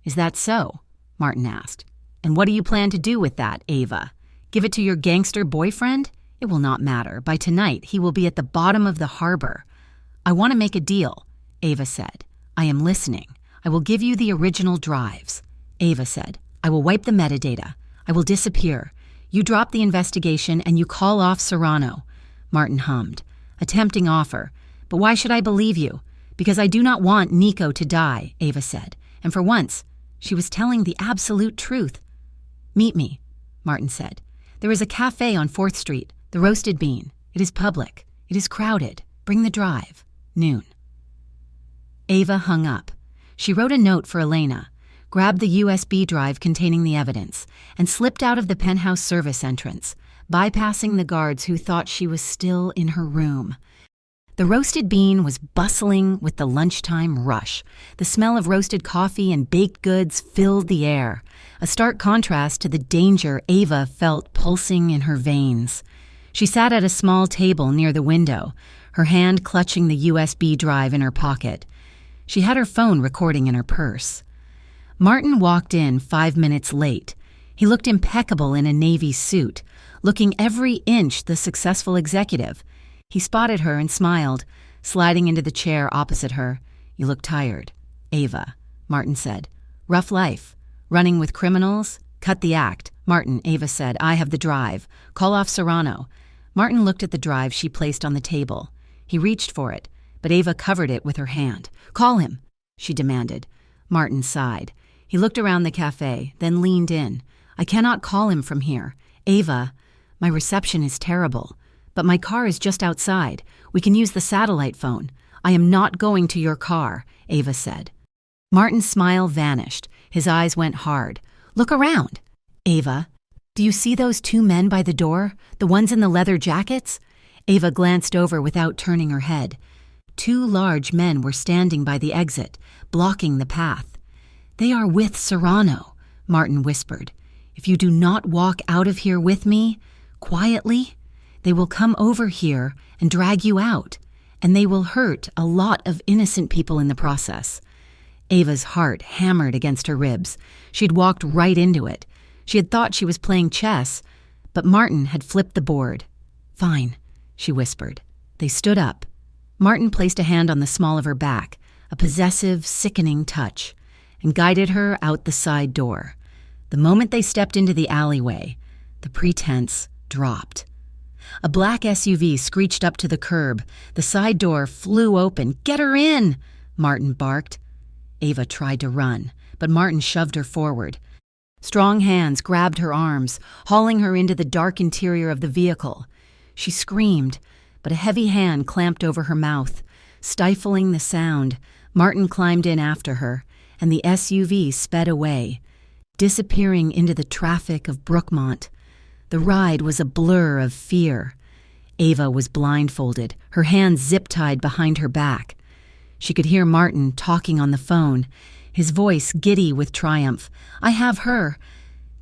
Is that so? Martin asked. And what do you plan to do with that, Ava? Give it to your gangster boyfriend? It will not matter. By tonight, he will be at the bottom of the harbor. I want to make a deal, Ava said. I am listening. I will give you the original drives. Ava said, I will wipe the metadata. I will disappear. You drop the investigation and you call off Serrano. Martin hummed. A tempting offer. But why should I believe you? Because I do not want Nico to die, Ava said. And for once, she was telling the absolute truth. Meet me, Martin said. There is a cafe on 4th Street, the Roasted Bean. It is public. It is crowded. Bring the drive. Noon. Ava hung up. She wrote a note for Elena, grabbed the USB drive containing the evidence, and slipped out of the penthouse service entrance, bypassing the guards who thought she was still in her room. The Roasted Bean was bustling with the lunchtime rush. The smell of roasted coffee and baked goods filled the air, a stark contrast to the danger Ava felt pulsing in her veins. She sat at a small table near the window, her hand clutching the USB drive in her pocket. She had her phone recording in her purse. Martin walked in 5 minutes late. He looked impeccable in a navy suit, looking every inch the successful executive. He spotted her and smiled, sliding into the chair opposite her. You look tired. Ava, Martin said. Rough life. Running with criminals? Cut the act. Martin, Ava said. I have the drive. Call off Serrano. Martin looked at the drive she placed on the table. He reached for it, but Ava covered it with her hand. Call him, she demanded. Martin sighed. He looked around the cafe, then leaned in. I cannot call him from here. Ava, my reception is terrible. But my car is just outside. We can use the satellite phone. I am not going to your car, Ava said. Martin's smile vanished. His eyes went hard. Look around. Ava, do you see those 2 men by the door? The ones in the leather jackets? Ava glanced over without turning her head. 2 large men were standing by the exit, blocking the path. They are with Serrano, Martin whispered. If you do not walk out of here with me, quietly, they will come over here and drag you out, and they will hurt a lot of innocent people in the process. Ava's heart hammered against her ribs. She'd walked right into it. She had thought she was playing chess, but Martin had flipped the board. Fine, she whispered. They stood up. Martin placed a hand on the small of her back, a possessive, sickening touch, and guided her out the side door. The moment they stepped into the alleyway, the pretense dropped. A black SUV screeched up to the curb. The side door flew open. Get her in, Martin barked. Ava tried to run, but Martin shoved her forward. Strong hands grabbed her arms, hauling her into the dark interior of the vehicle. She screamed, but a heavy hand clamped over her mouth. Stifling the sound, Martin climbed in after her, and the SUV sped away, disappearing into the traffic of Brookmont. The ride was a blur of fear. Ava was blindfolded, her hands zip-tied behind her back. She could hear Martin talking on the phone, his voice giddy with triumph. I have her.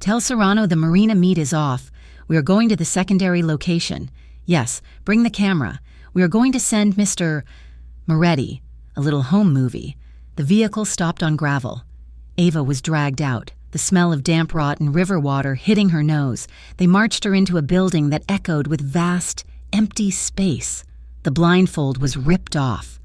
Tell Serrano the marina meet is off. We are going to the secondary location. Yes, bring the camera. We are going to send Mr. Moretti, a little home movie. The vehicle stopped on gravel. Ava was dragged out. The smell of damp rot and river water hitting her nose, they marched her into a building that echoed with vast, empty space. The blindfold was ripped off.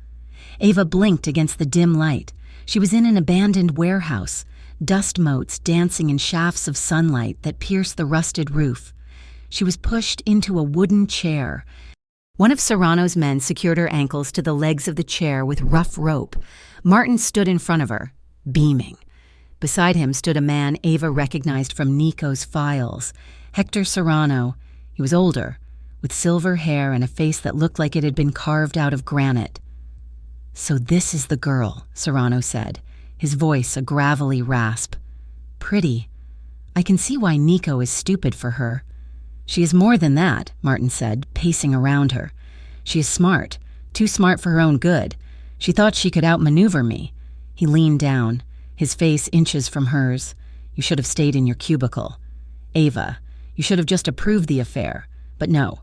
Ava blinked against the dim light. She was in an abandoned warehouse, dust motes dancing in shafts of sunlight that pierced the rusted roof. She was pushed into a wooden chair. One of Serrano's men secured her ankles to the legs of the chair with rough rope. Martin stood in front of her, beaming. Beside him stood a man Ava recognized from Nico's files, Hector Serrano. He was older, with silver hair and a face that looked like it had been carved out of granite. "So this is the girl," Serrano said, his voice a gravelly rasp. "Pretty. I can see why Nico is stupid for her." "She is more than that," Martin said, pacing around her. "She is smart, too smart for her own good. She thought she could outmaneuver me." He leaned down, his face inches from hers. "You should have stayed in your cubicle. Ava, you should have just approved the affair. But no,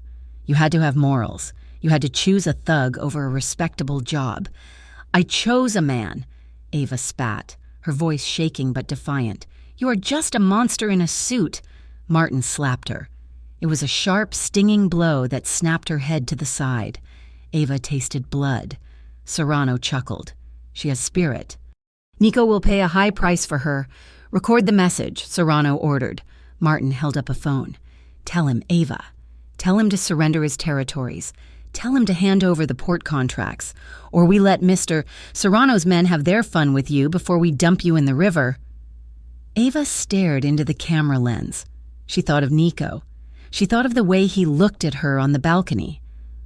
you had to have morals. You had to choose a thug over a respectable job." "I chose a man," Ava spat, her voice shaking but defiant. "You are just a monster in a suit." Martin slapped her. It was a sharp, stinging blow that snapped her head to the side. Ava tasted blood. Serrano chuckled. "She has spirit." "Nico will pay a high price for her. Record the message," Serrano ordered. Martin held up a phone. "Tell him, Ava. Tell him to surrender his territories. Tell him to hand over the port contracts. Or we let Mr. Serrano's men have their fun with you before we dump you in the river." Ava stared into the camera lens. She thought of Nico. She thought of the way he looked at her on the balcony.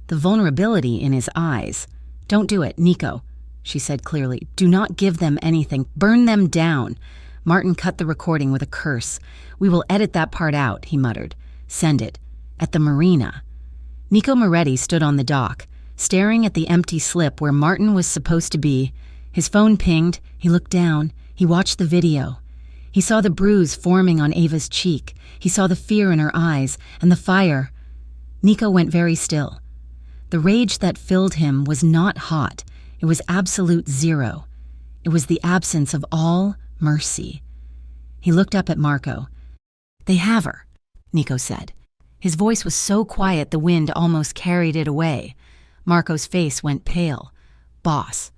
The vulnerability in his eyes. "Don't do it, Nico," she said clearly. "Do not give them anything. Burn them down." Martin cut the recording with a curse. "We will edit that part out," he muttered. "Send it. At the marina." Nico Moretti stood on the dock, staring at the empty slip where Martin was supposed to be. His phone pinged. He looked down. He watched the video. He saw the bruise forming on Ava's cheek. He saw the fear in her eyes and the fire. Nico went very still. The rage that filled him was not hot. It was absolute zero. It was the absence of all mercy. He looked up at Marco. "They have her," Nico said. His voice was so quiet the wind almost carried it away. Marco's face went pale. "Boss."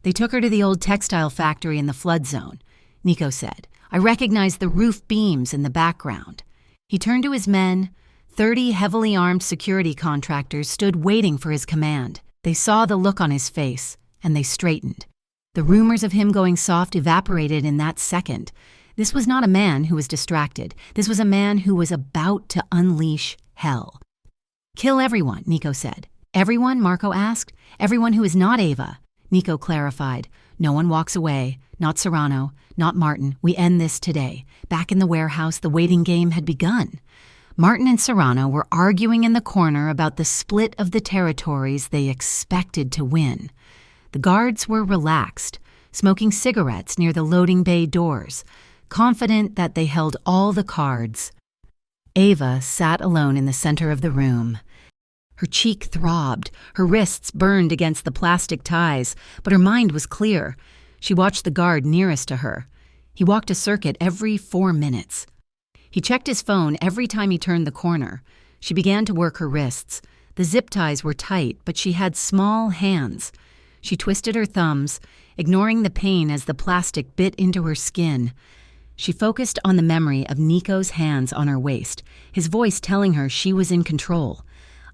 "They took her to the old textile factory in the flood zone," Nico said. "I recognized the roof beams in the background." He turned to his men. 30 heavily armed security contractors stood waiting for his command. They saw the look on his face, and they straightened. The rumors of him going soft evaporated in that second. This was not a man who was distracted. This was a man who was about to unleash hell. "Kill everyone," Nico said. "Everyone?" Marco asked. "Everyone who is not Ava," Nico clarified. "No one walks away. Not Serrano. Not Martin. We end this today." Back in the warehouse, the waiting game had begun. Martin and Serrano were arguing in the corner about the split of the territories they expected to win. The guards were relaxed, smoking cigarettes near the loading bay doors, confident that they held all the cards. Ava sat alone in the center of the room. Her cheek throbbed, her wrists burned against the plastic ties, but her mind was clear. She watched the guard nearest to her. He walked a circuit every 4 minutes. He checked his phone every time he turned the corner. She began to work her wrists. The zip ties were tight, but she had small hands. She twisted her thumbs, ignoring the pain as the plastic bit into her skin. She focused on the memory of Nico's hands on her waist, his voice telling her she was in control.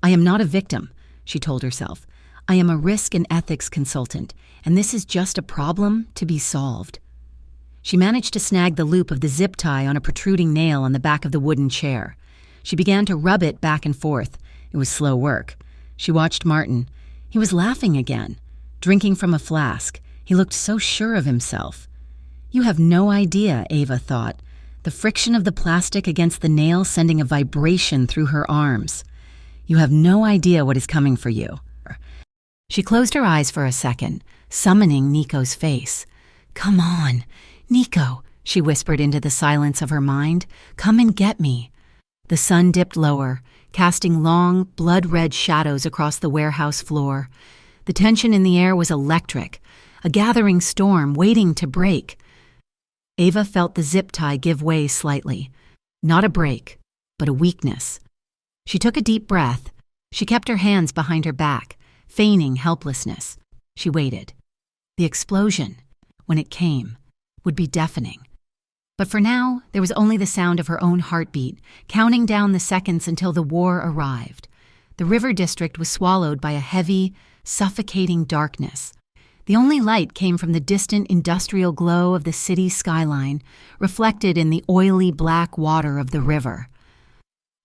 "I am not a victim," she told herself. "I am a risk and ethics consultant, and this is just a problem to be solved." She managed to snag the loop of the zip tie on a protruding nail on the back of the wooden chair. She began to rub it back and forth. It was slow work. She watched Martin. He was laughing again, drinking from a flask. He looked so sure of himself. "You have no idea," Ava thought, the friction of the plastic against the nail sending a vibration through her arms. "You have no idea what is coming for you." She closed her eyes for a second, summoning Nico's face. "Come on, Nico," she whispered into the silence of her mind. "Come and get me." The sun dipped lower, casting long, blood-red shadows across the warehouse floor. The tension in the air was electric, a gathering storm waiting to break. Ava felt the zip tie give way slightly. Not a break, but a weakness. She took a deep breath. She kept her hands behind her back, feigning helplessness. She waited. The explosion, when it came, would be deafening. But for now, there was only the sound of her own heartbeat, counting down the seconds until the war arrived. The river district was swallowed by a heavy, suffocating darkness. The only light came from the distant industrial glow of the city skyline, reflected in the oily black water of the river.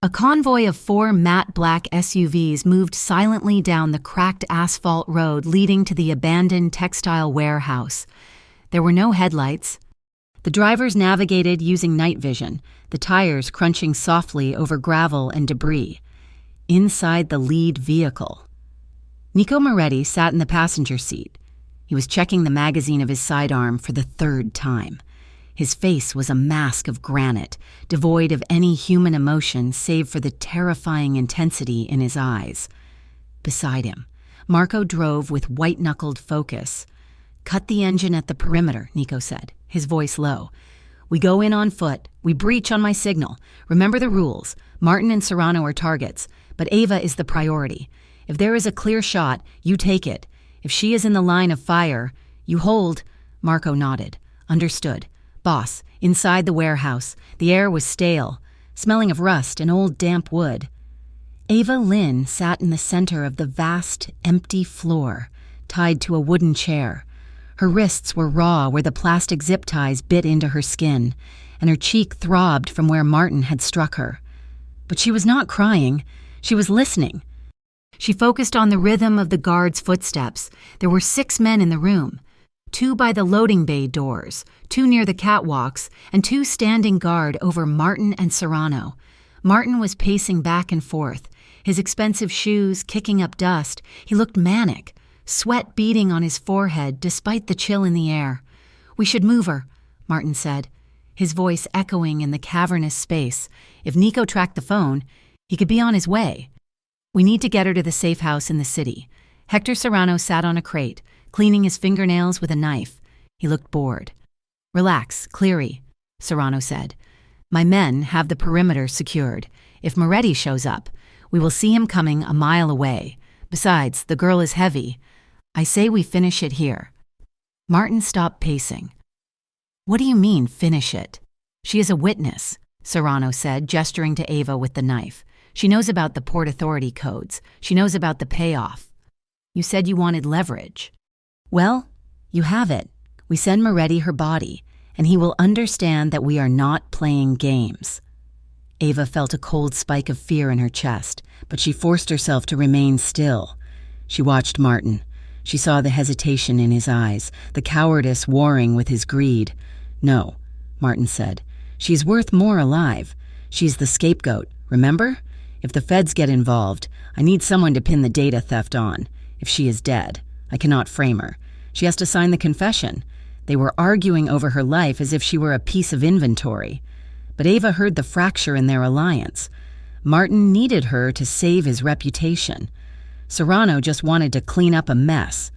A convoy of 4 matte black SUVs moved silently down the cracked asphalt road leading to the abandoned textile warehouse. There were no headlights. The drivers navigated using night vision, the tires crunching softly over gravel and debris. Inside the lead vehicle, Nico Moretti sat in the passenger seat. He was checking the magazine of his sidearm for the 3rd time. His face was a mask of granite, devoid of any human emotion save for the terrifying intensity in his eyes. Beside him, Marco drove with white-knuckled focus. "Cut the engine at the perimeter," Nico said, his voice low. "We go in on foot. We breach on my signal. Remember the rules. Martin and Serrano are targets, but Ava is the priority. If there is a clear shot, you take it. If she is in the line of fire, you hold." Marco nodded. "Understood. Boss, inside the warehouse, the air was stale, smelling of rust and old damp wood." Ava Lynn sat in the center of the vast, empty floor, tied to a wooden chair. Her wrists were raw where the plastic zip ties bit into her skin, and her cheek throbbed from where Martin had struck her. But she was not crying. She was listening. She focused on the rhythm of the guards' footsteps. There were 6 men in the room. 2 by the loading bay doors, 2 near the catwalks, and 2 standing guard over Martin and Serrano. Martin was pacing back and forth, his expensive shoes kicking up dust. He looked manic, sweat beading on his forehead despite the chill in the air. "We should move her," Martin said, his voice echoing in the cavernous space. If Nico tracked the phone, he could be on his way. "We need to get her to the safe house in the city." Hector Serrano sat on a crate, cleaning his fingernails with a knife. He looked bored. "Relax, Cleary," Serrano said. "My men have the perimeter secured. If Moretti shows up, we will see him coming a mile away. Besides, the girl is heavy. I say we finish it here." Martin stopped pacing. "What do you mean, finish it?" "She is a witness," Serrano said, gesturing to Ava with the knife. "She knows about the Port Authority codes. She knows about the payoff. You said you wanted leverage. Well, you have it. We send Moretti her body, and he will understand that we are not playing games." Ava felt a cold spike of fear in her chest, but she forced herself to remain still. She watched Martin. She saw the hesitation in his eyes, the cowardice warring with his greed. "No," Martin said. "She's worth more alive. She's the scapegoat, remember? If the feds get involved, I need someone to pin the data theft on. If she is dead, I cannot frame her. She has to sign the confession. They were arguing over her life as if she were a piece of inventory. But Ava heard the fracture in their alliance. Martin needed her to save his reputation. Serrano just wanted to clean up a mess.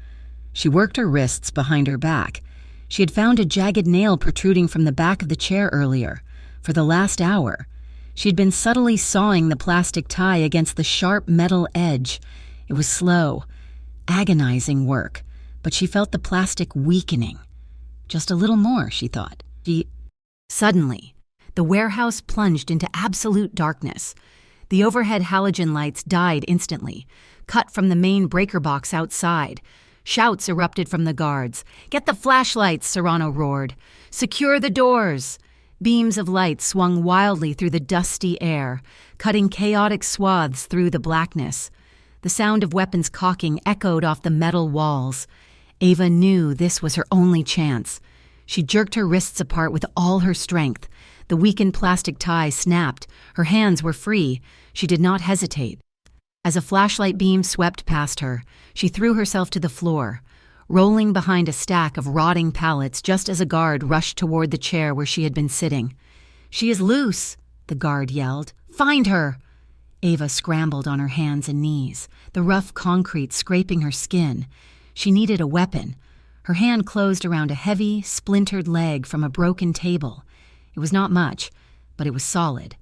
She worked her wrists behind her back. She had found a jagged nail protruding from the back of the chair earlier. For the last hour, she had been subtly sawing the plastic tie against the sharp metal edge. It was slow, agonizing work, but she felt the plastic weakening. Just a little more, she thought. Suddenly, the warehouse plunged into absolute darkness. The overhead halogen lights died instantly, cut from the main breaker box outside. Shouts erupted from the guards. "Get the flashlights," Serrano roared. "Secure the doors." Beams of light swung wildly through the dusty air, cutting chaotic swaths through the blackness. The sound of weapons cocking echoed off the metal walls. Ava knew this was her only chance. She jerked her wrists apart with all her strength. The weakened plastic tie snapped. Her hands were free. She did not hesitate. As a flashlight beam swept past her, she threw herself to the floor, rolling behind a stack of rotting pallets just as a guard rushed toward the chair where she had been sitting. "She is loose," the guard yelled. "Find her!" Ava scrambled on her hands and knees, the rough concrete scraping her skin. She needed a weapon. Her hand closed around a heavy, splintered leg from a broken table. It was not much, but it was solid.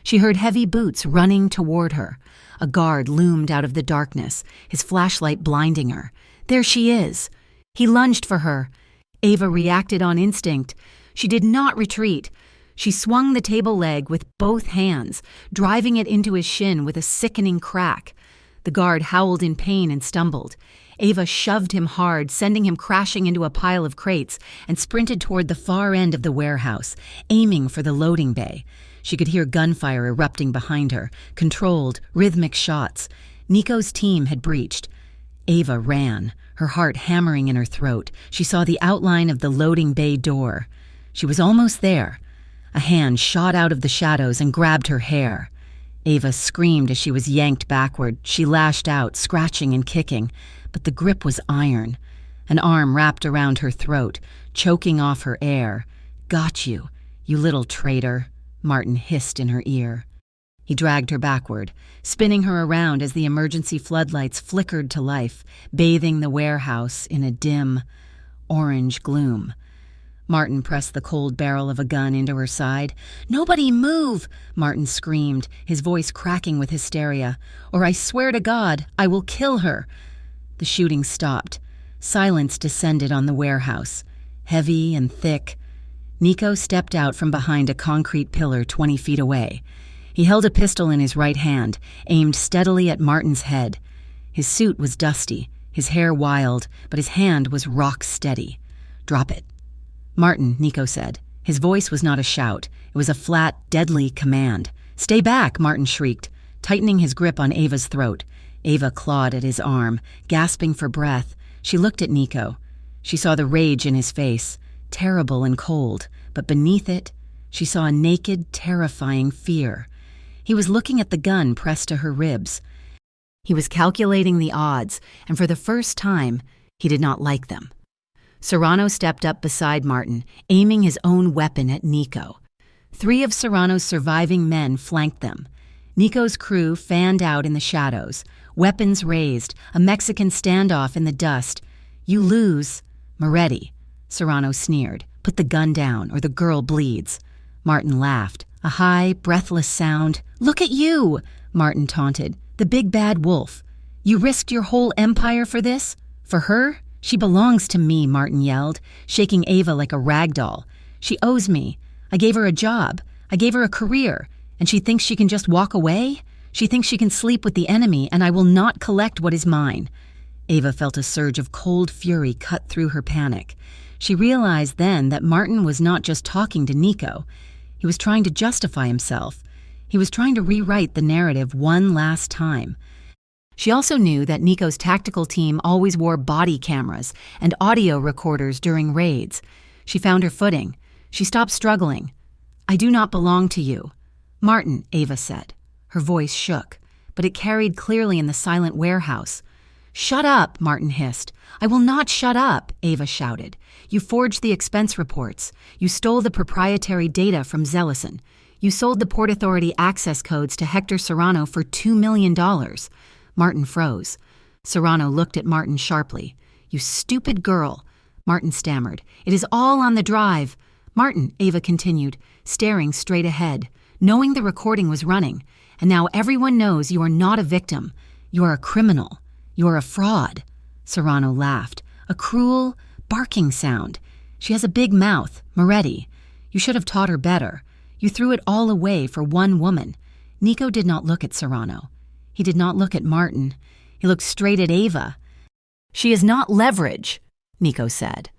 She heard heavy boots running toward her. A guard loomed out of the darkness, his flashlight blinding her. There she is. He lunged for her. Ava reacted on instinct. She did not retreat. She swung the table leg with both hands, driving it into his shin with a sickening crack. The guard howled in pain and stumbled. Ava shoved him hard, sending him crashing into a pile of crates, and sprinted toward the far end of the warehouse, aiming for the loading bay. She could hear gunfire erupting behind her, controlled, rhythmic shots. Nico's team had breached. Ava ran, her heart hammering in her throat. She saw the outline of the loading bay door. She was almost there. A hand shot out of the shadows and grabbed her hair. Ava screamed as she was yanked backward. She lashed out, scratching and kicking, but the grip was iron. An arm wrapped around her throat, choking off her air. "Got you, you little traitor," Martin hissed in her ear. He dragged her backward, spinning her around as the emergency floodlights flickered to life, bathing the warehouse in a dim, orange gloom. Martin pressed the cold barrel of a gun into her side. "Nobody move!" Martin screamed, his voice cracking with hysteria. "Or I swear to God, I will kill her." The shooting stopped. Silence descended on the warehouse, heavy and thick. Nico stepped out from behind a concrete pillar 20 feet away. He held a pistol in his right hand, aimed steadily at Martin's head. His suit was dusty, his hair wild, but his hand was rock steady. "Drop it." "Martin," Nico said. His voice was not a shout. It was a flat, deadly command. "Stay back," Martin shrieked, tightening his grip on Ava's throat. Ava clawed at his arm, gasping for breath. She looked at Nico. She saw the rage in his face, terrible and cold, but beneath it, she saw a naked, terrifying fear. He was looking at the gun pressed to her ribs. He was calculating the odds, and for the first time, he did not like them. Serrano stepped up beside Martin, aiming his own weapon at Nico. 3 of Serrano's surviving men flanked them. Nico's crew fanned out in the shadows, weapons raised, a Mexican standoff in the dust. "You lose." "Moretti," Serrano sneered. "Put the gun down, or the girl bleeds." Martin laughed, a high, breathless sound. "Look at you," Martin taunted, "the big bad wolf. You risked your whole empire for this? For her? She belongs to me," Martin yelled, shaking Ava like a rag doll. "She owes me. I gave her a job. I gave her a career. And she thinks she can just walk away? She thinks she can sleep with the enemy, and I will not collect what is mine." Ava felt a surge of cold fury cut through her panic. She realized then that Martin was not just talking to Nico. He was trying to justify himself. He was trying to rewrite the narrative one last time. She also knew that Nico's tactical team always wore body cameras and audio recorders during raids. She found her footing. She stopped struggling. "I do not belong to you." "Martin," Ava said. Her voice shook, but it carried clearly in the silent warehouse. "Shut up," Martin hissed. "I will not shut up," Ava shouted. "You forged the expense reports. You stole the proprietary data from Zellison. You sold the Port Authority access codes to Hector Serrano for $2 million. Martin froze. Serrano looked at Martin sharply. "You stupid girl," Martin stammered. "It is all on the drive." "Martin," Ava continued, staring straight ahead, knowing the recording was running. "And now everyone knows you are not a victim. You are a criminal. You are a fraud." Serrano laughed, a cruel, barking sound. "She has a big mouth, Moretti. You should have taught her better. You threw it all away for one woman." Nico did not look at Serrano. He did not look at Martin. He looked straight at Ava. "She is not leverage," Nico said.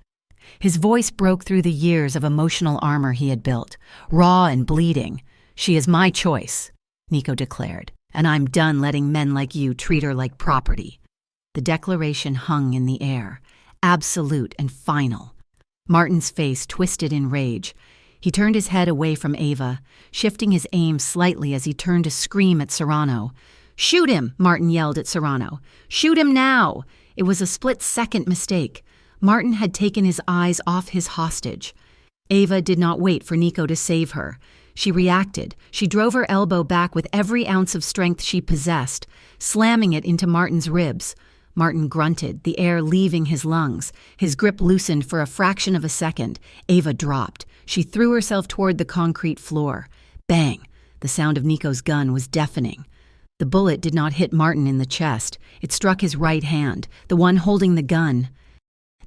His voice broke through the years of emotional armor he had built, raw and bleeding. "She is my choice," Nico declared, "and I'm done letting men like you treat her like property." The declaration hung in the air, absolute and final. Martin's face twisted in rage. He turned his head away from Ava, shifting his aim slightly as he turned to scream at Serrano. "Shoot him!" Martin yelled at Serrano. "Shoot him now!" It was a split-second mistake. Martin had taken his eyes off his hostage. Ava did not wait for Nico to save her. She reacted. She drove her elbow back with every ounce of strength she possessed, slamming it into Martin's ribs. Martin grunted, the air leaving his lungs. His grip loosened for a fraction of a second. Ava dropped. She threw herself toward the concrete floor. Bang! The sound of Nico's gun was deafening. The bullet did not hit Martin in the chest. It struck his right hand, the one holding the gun.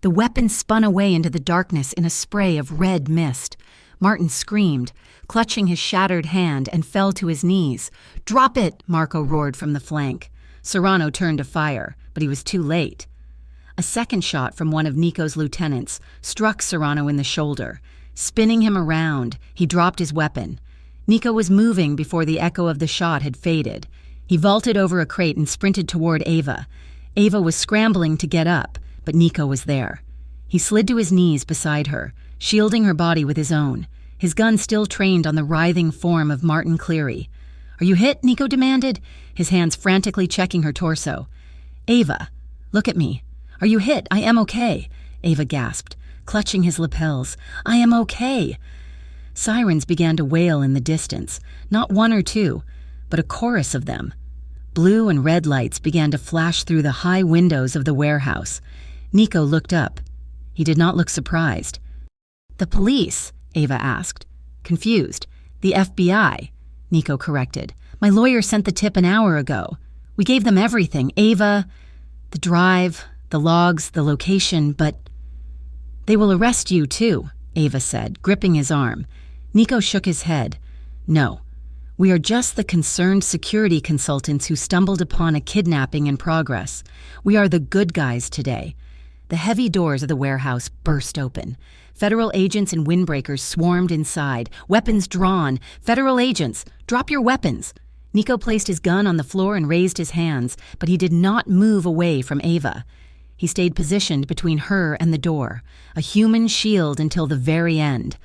The weapon spun away into the darkness in a spray of red mist. Martin screamed, clutching his shattered hand, and fell to his knees. "Drop it!" Marco roared from the flank. Serrano turned to fire, but he was too late. A second shot from one of Nico's lieutenants struck Serrano in the shoulder. Spinning him around, he dropped his weapon. Nico was moving before the echo of the shot had faded. He vaulted over a crate and sprinted toward Ava. Ava was scrambling to get up, but Nico was there. He slid to his knees beside her, shielding her body with his own, his gun still trained on the writhing form of Martin Cleary. "Are you hit?" Nico demanded, his hands frantically checking her torso. "Ava, look at me. Are you hit? I am okay," Ava gasped, clutching his lapels. "I am okay." Sirens began to wail in the distance, not one or two, but a chorus of them. Blue and red lights began to flash through the high windows of the warehouse. Nico looked up. He did not look surprised. "The police?" Ava asked, confused. "The FBI," Nico corrected. "My lawyer sent the tip an hour ago. We gave them everything, Ava, the drive, the logs, the location, but—" "They will arrest you too," Ava said, gripping his arm. Nico shook his head. "No. We are just the concerned security consultants who stumbled upon a kidnapping in progress. We are the good guys today." The heavy doors of the warehouse burst open. Federal agents and windbreakers swarmed inside, weapons drawn. "Federal agents, drop your weapons!" Nico placed his gun on the floor and raised his hands, but he did not move away from Ava. He stayed positioned between her and the door, a human shield until the very end.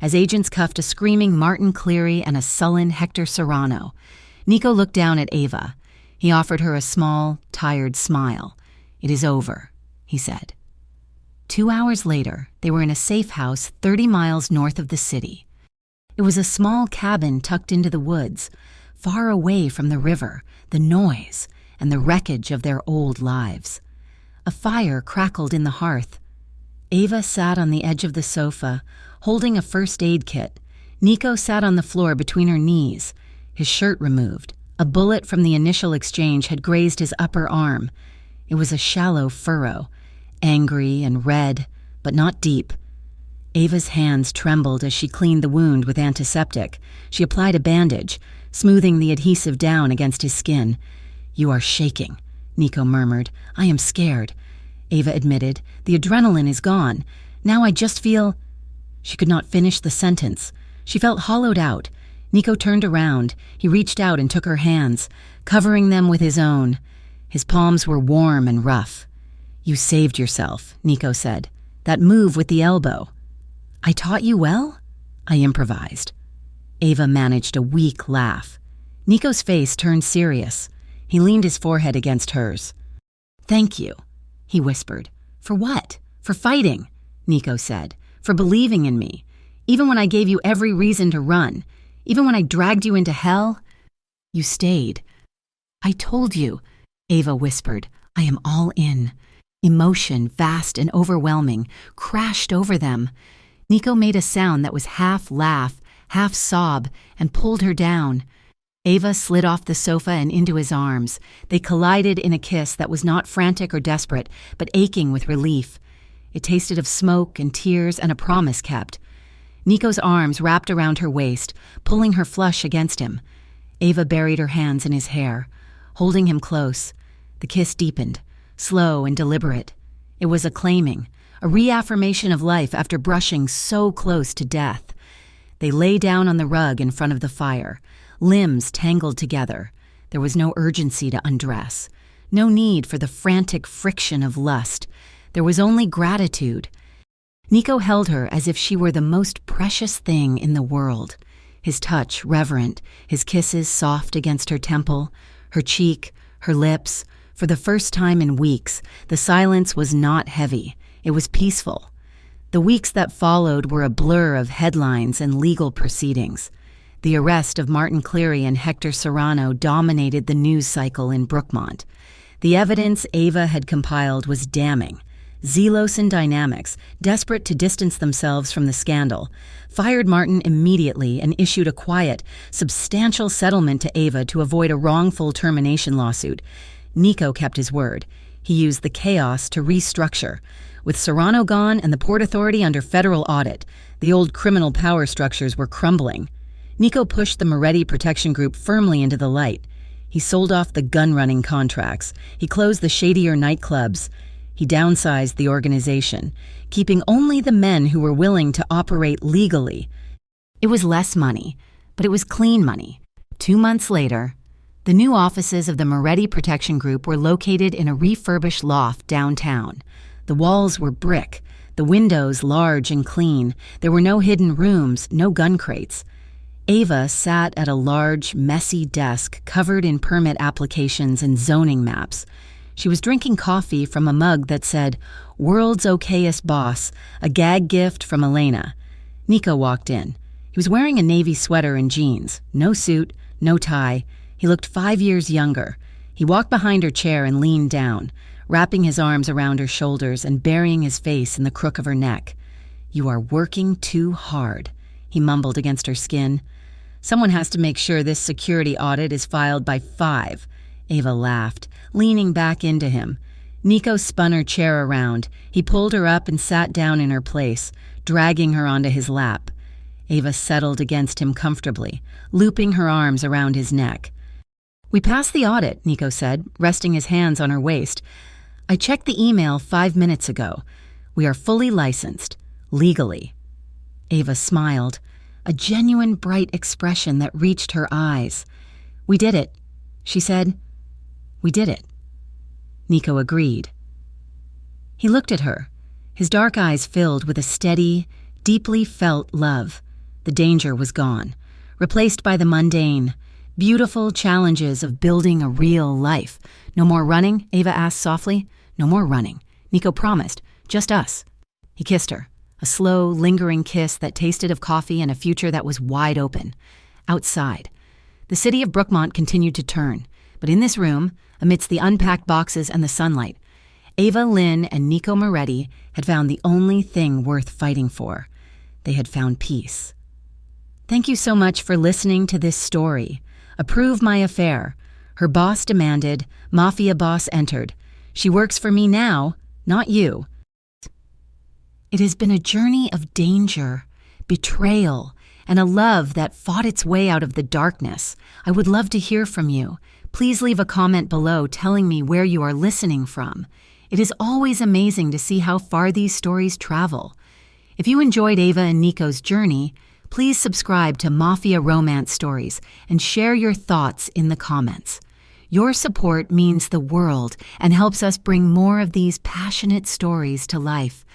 As agents cuffed a screaming Martin Cleary and a sullen Hector Serrano, Nico looked down at Ava. He offered her a small, tired smile. "It is over," he said. 2 hours later, they were in a safe house 30 miles north of the city. It was a small cabin tucked into the woods, far away from the river, the noise, and the wreckage of their old lives. A fire crackled in the hearth. Ava sat on the edge of the sofa, holding a first aid kit. Nico sat on the floor between her knees, his shirt removed. A bullet from the initial exchange had grazed his upper arm. It was a shallow furrow, angry and red, but not deep. Ava's hands trembled as she cleaned the wound with antiseptic. She applied a bandage, smoothing the adhesive down against his skin. "You are shaking," Nico murmured. "I am scared." Ava admitted. "The adrenaline is gone. Now I just feel—" She could not finish the sentence. She felt hollowed out. Nico turned around. He reached out and took her hands, covering them with his own. His palms were warm and rough. "You saved yourself," Nico said. "That move with the elbow." "I taught you well?" "I improvised." Ava managed a weak laugh. Nico's face turned serious. He leaned his forehead against hers. "Thank you," he whispered. "For what?" "For fighting," Nico said. "For believing in me. Even when I gave you every reason to run. Even when I dragged you into hell. You stayed." "I told you," Ava whispered. "I am all in." Emotion, vast and overwhelming, crashed over them. Nico made a sound that was half laugh, half sob, and pulled her down. Ava slid off the sofa and into his arms. They collided in a kiss that was not frantic or desperate, but aching with relief. It tasted of smoke and tears and a promise kept. Nico's arms wrapped around her waist, pulling her flush against him. Ava buried her hands in his hair, holding him close. The kiss deepened, slow and deliberate. It was a claiming, a reaffirmation of life after brushing so close to death. They lay down on the rug in front of the fire, limbs tangled together. There was no urgency to undress, no need for the frantic friction of lust. There was only gratitude. Nico held her as if she were the most precious thing in the world. His touch reverent, his kisses soft against her temple, her cheek, her lips. For the first time in weeks, the silence was not heavy. It was peaceful. The weeks that followed were a blur of headlines and legal proceedings. The arrest of Martin Cleary and Hector Serrano dominated the news cycle in Brookmont. The evidence Ava had compiled was damning. Zelos and Dynamics, desperate to distance themselves from the scandal, fired Martin immediately and issued a quiet, substantial settlement to Ava to avoid a wrongful termination lawsuit. Nico kept his word. He used the chaos to restructure. With Serrano gone and the Port Authority under federal audit, the old criminal power structures were crumbling. Nico pushed the Moretti Protection Group firmly into the light. He sold off the gun-running contracts. He closed the shadier nightclubs. He downsized the organization, keeping only the men who were willing to operate legally. It was less money, but it was clean money. 2 months later, the new offices of the Moretti Protection Group were located in a refurbished loft downtown. The walls were brick, the windows large and clean. There were no hidden rooms, no gun crates. Ava sat at a large, messy desk covered in permit applications and zoning maps. She was drinking coffee from a mug that said, "World's Okayest Boss, a gag gift from Elena." Nico walked in. He was wearing a navy sweater and jeans, no suit, no tie. He looked 5 years younger. He walked behind her chair and leaned down, wrapping his arms around her shoulders and burying his face in the crook of her neck. "You are working too hard," he mumbled against her skin. "Someone has to make sure this security audit is filed by 5. Ava laughed, leaning back into him. Nico spun her chair around. He pulled her up and sat down in her place, dragging her onto his lap. Ava settled against him comfortably, looping her arms around his neck. "We passed the audit," Nico said, resting his hands on her waist. "I checked the email 5 minutes ago. We are fully licensed, legally." Ava smiled, a genuine bright expression that reached her eyes. "We did it," she said. "We did it." Nico agreed. He looked at her, his dark eyes filled with a steady, deeply felt love. The danger was gone, replaced by the mundane, beautiful challenges of building a real life. "No more running?" Ava asked softly. "No more running," Nico promised. "Just us." He kissed her, a slow, lingering kiss that tasted of coffee and a future that was wide open. Outside, the city of Brookmont continued to turn, but in this room, amidst the unpacked boxes and the sunlight, Ava Lynn and Nico Moretti had found the only thing worth fighting for. They had found peace. Thank you so much for listening to this story. Approve my affair. Her boss demanded, Mafia boss entered. She works for me now, not you. It has been a journey of danger, betrayal, and a love that fought its way out of the darkness. I would love to hear from you. Please leave a comment below telling me where you are listening from. It is always amazing to see how far these stories travel. If you enjoyed Ava and Nico's journey, please subscribe to Mafia Romance Stories and share your thoughts in the comments. Your support means the world and helps us bring more of these passionate stories to life.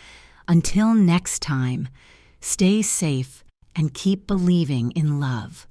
Until next time, stay safe and keep believing in love.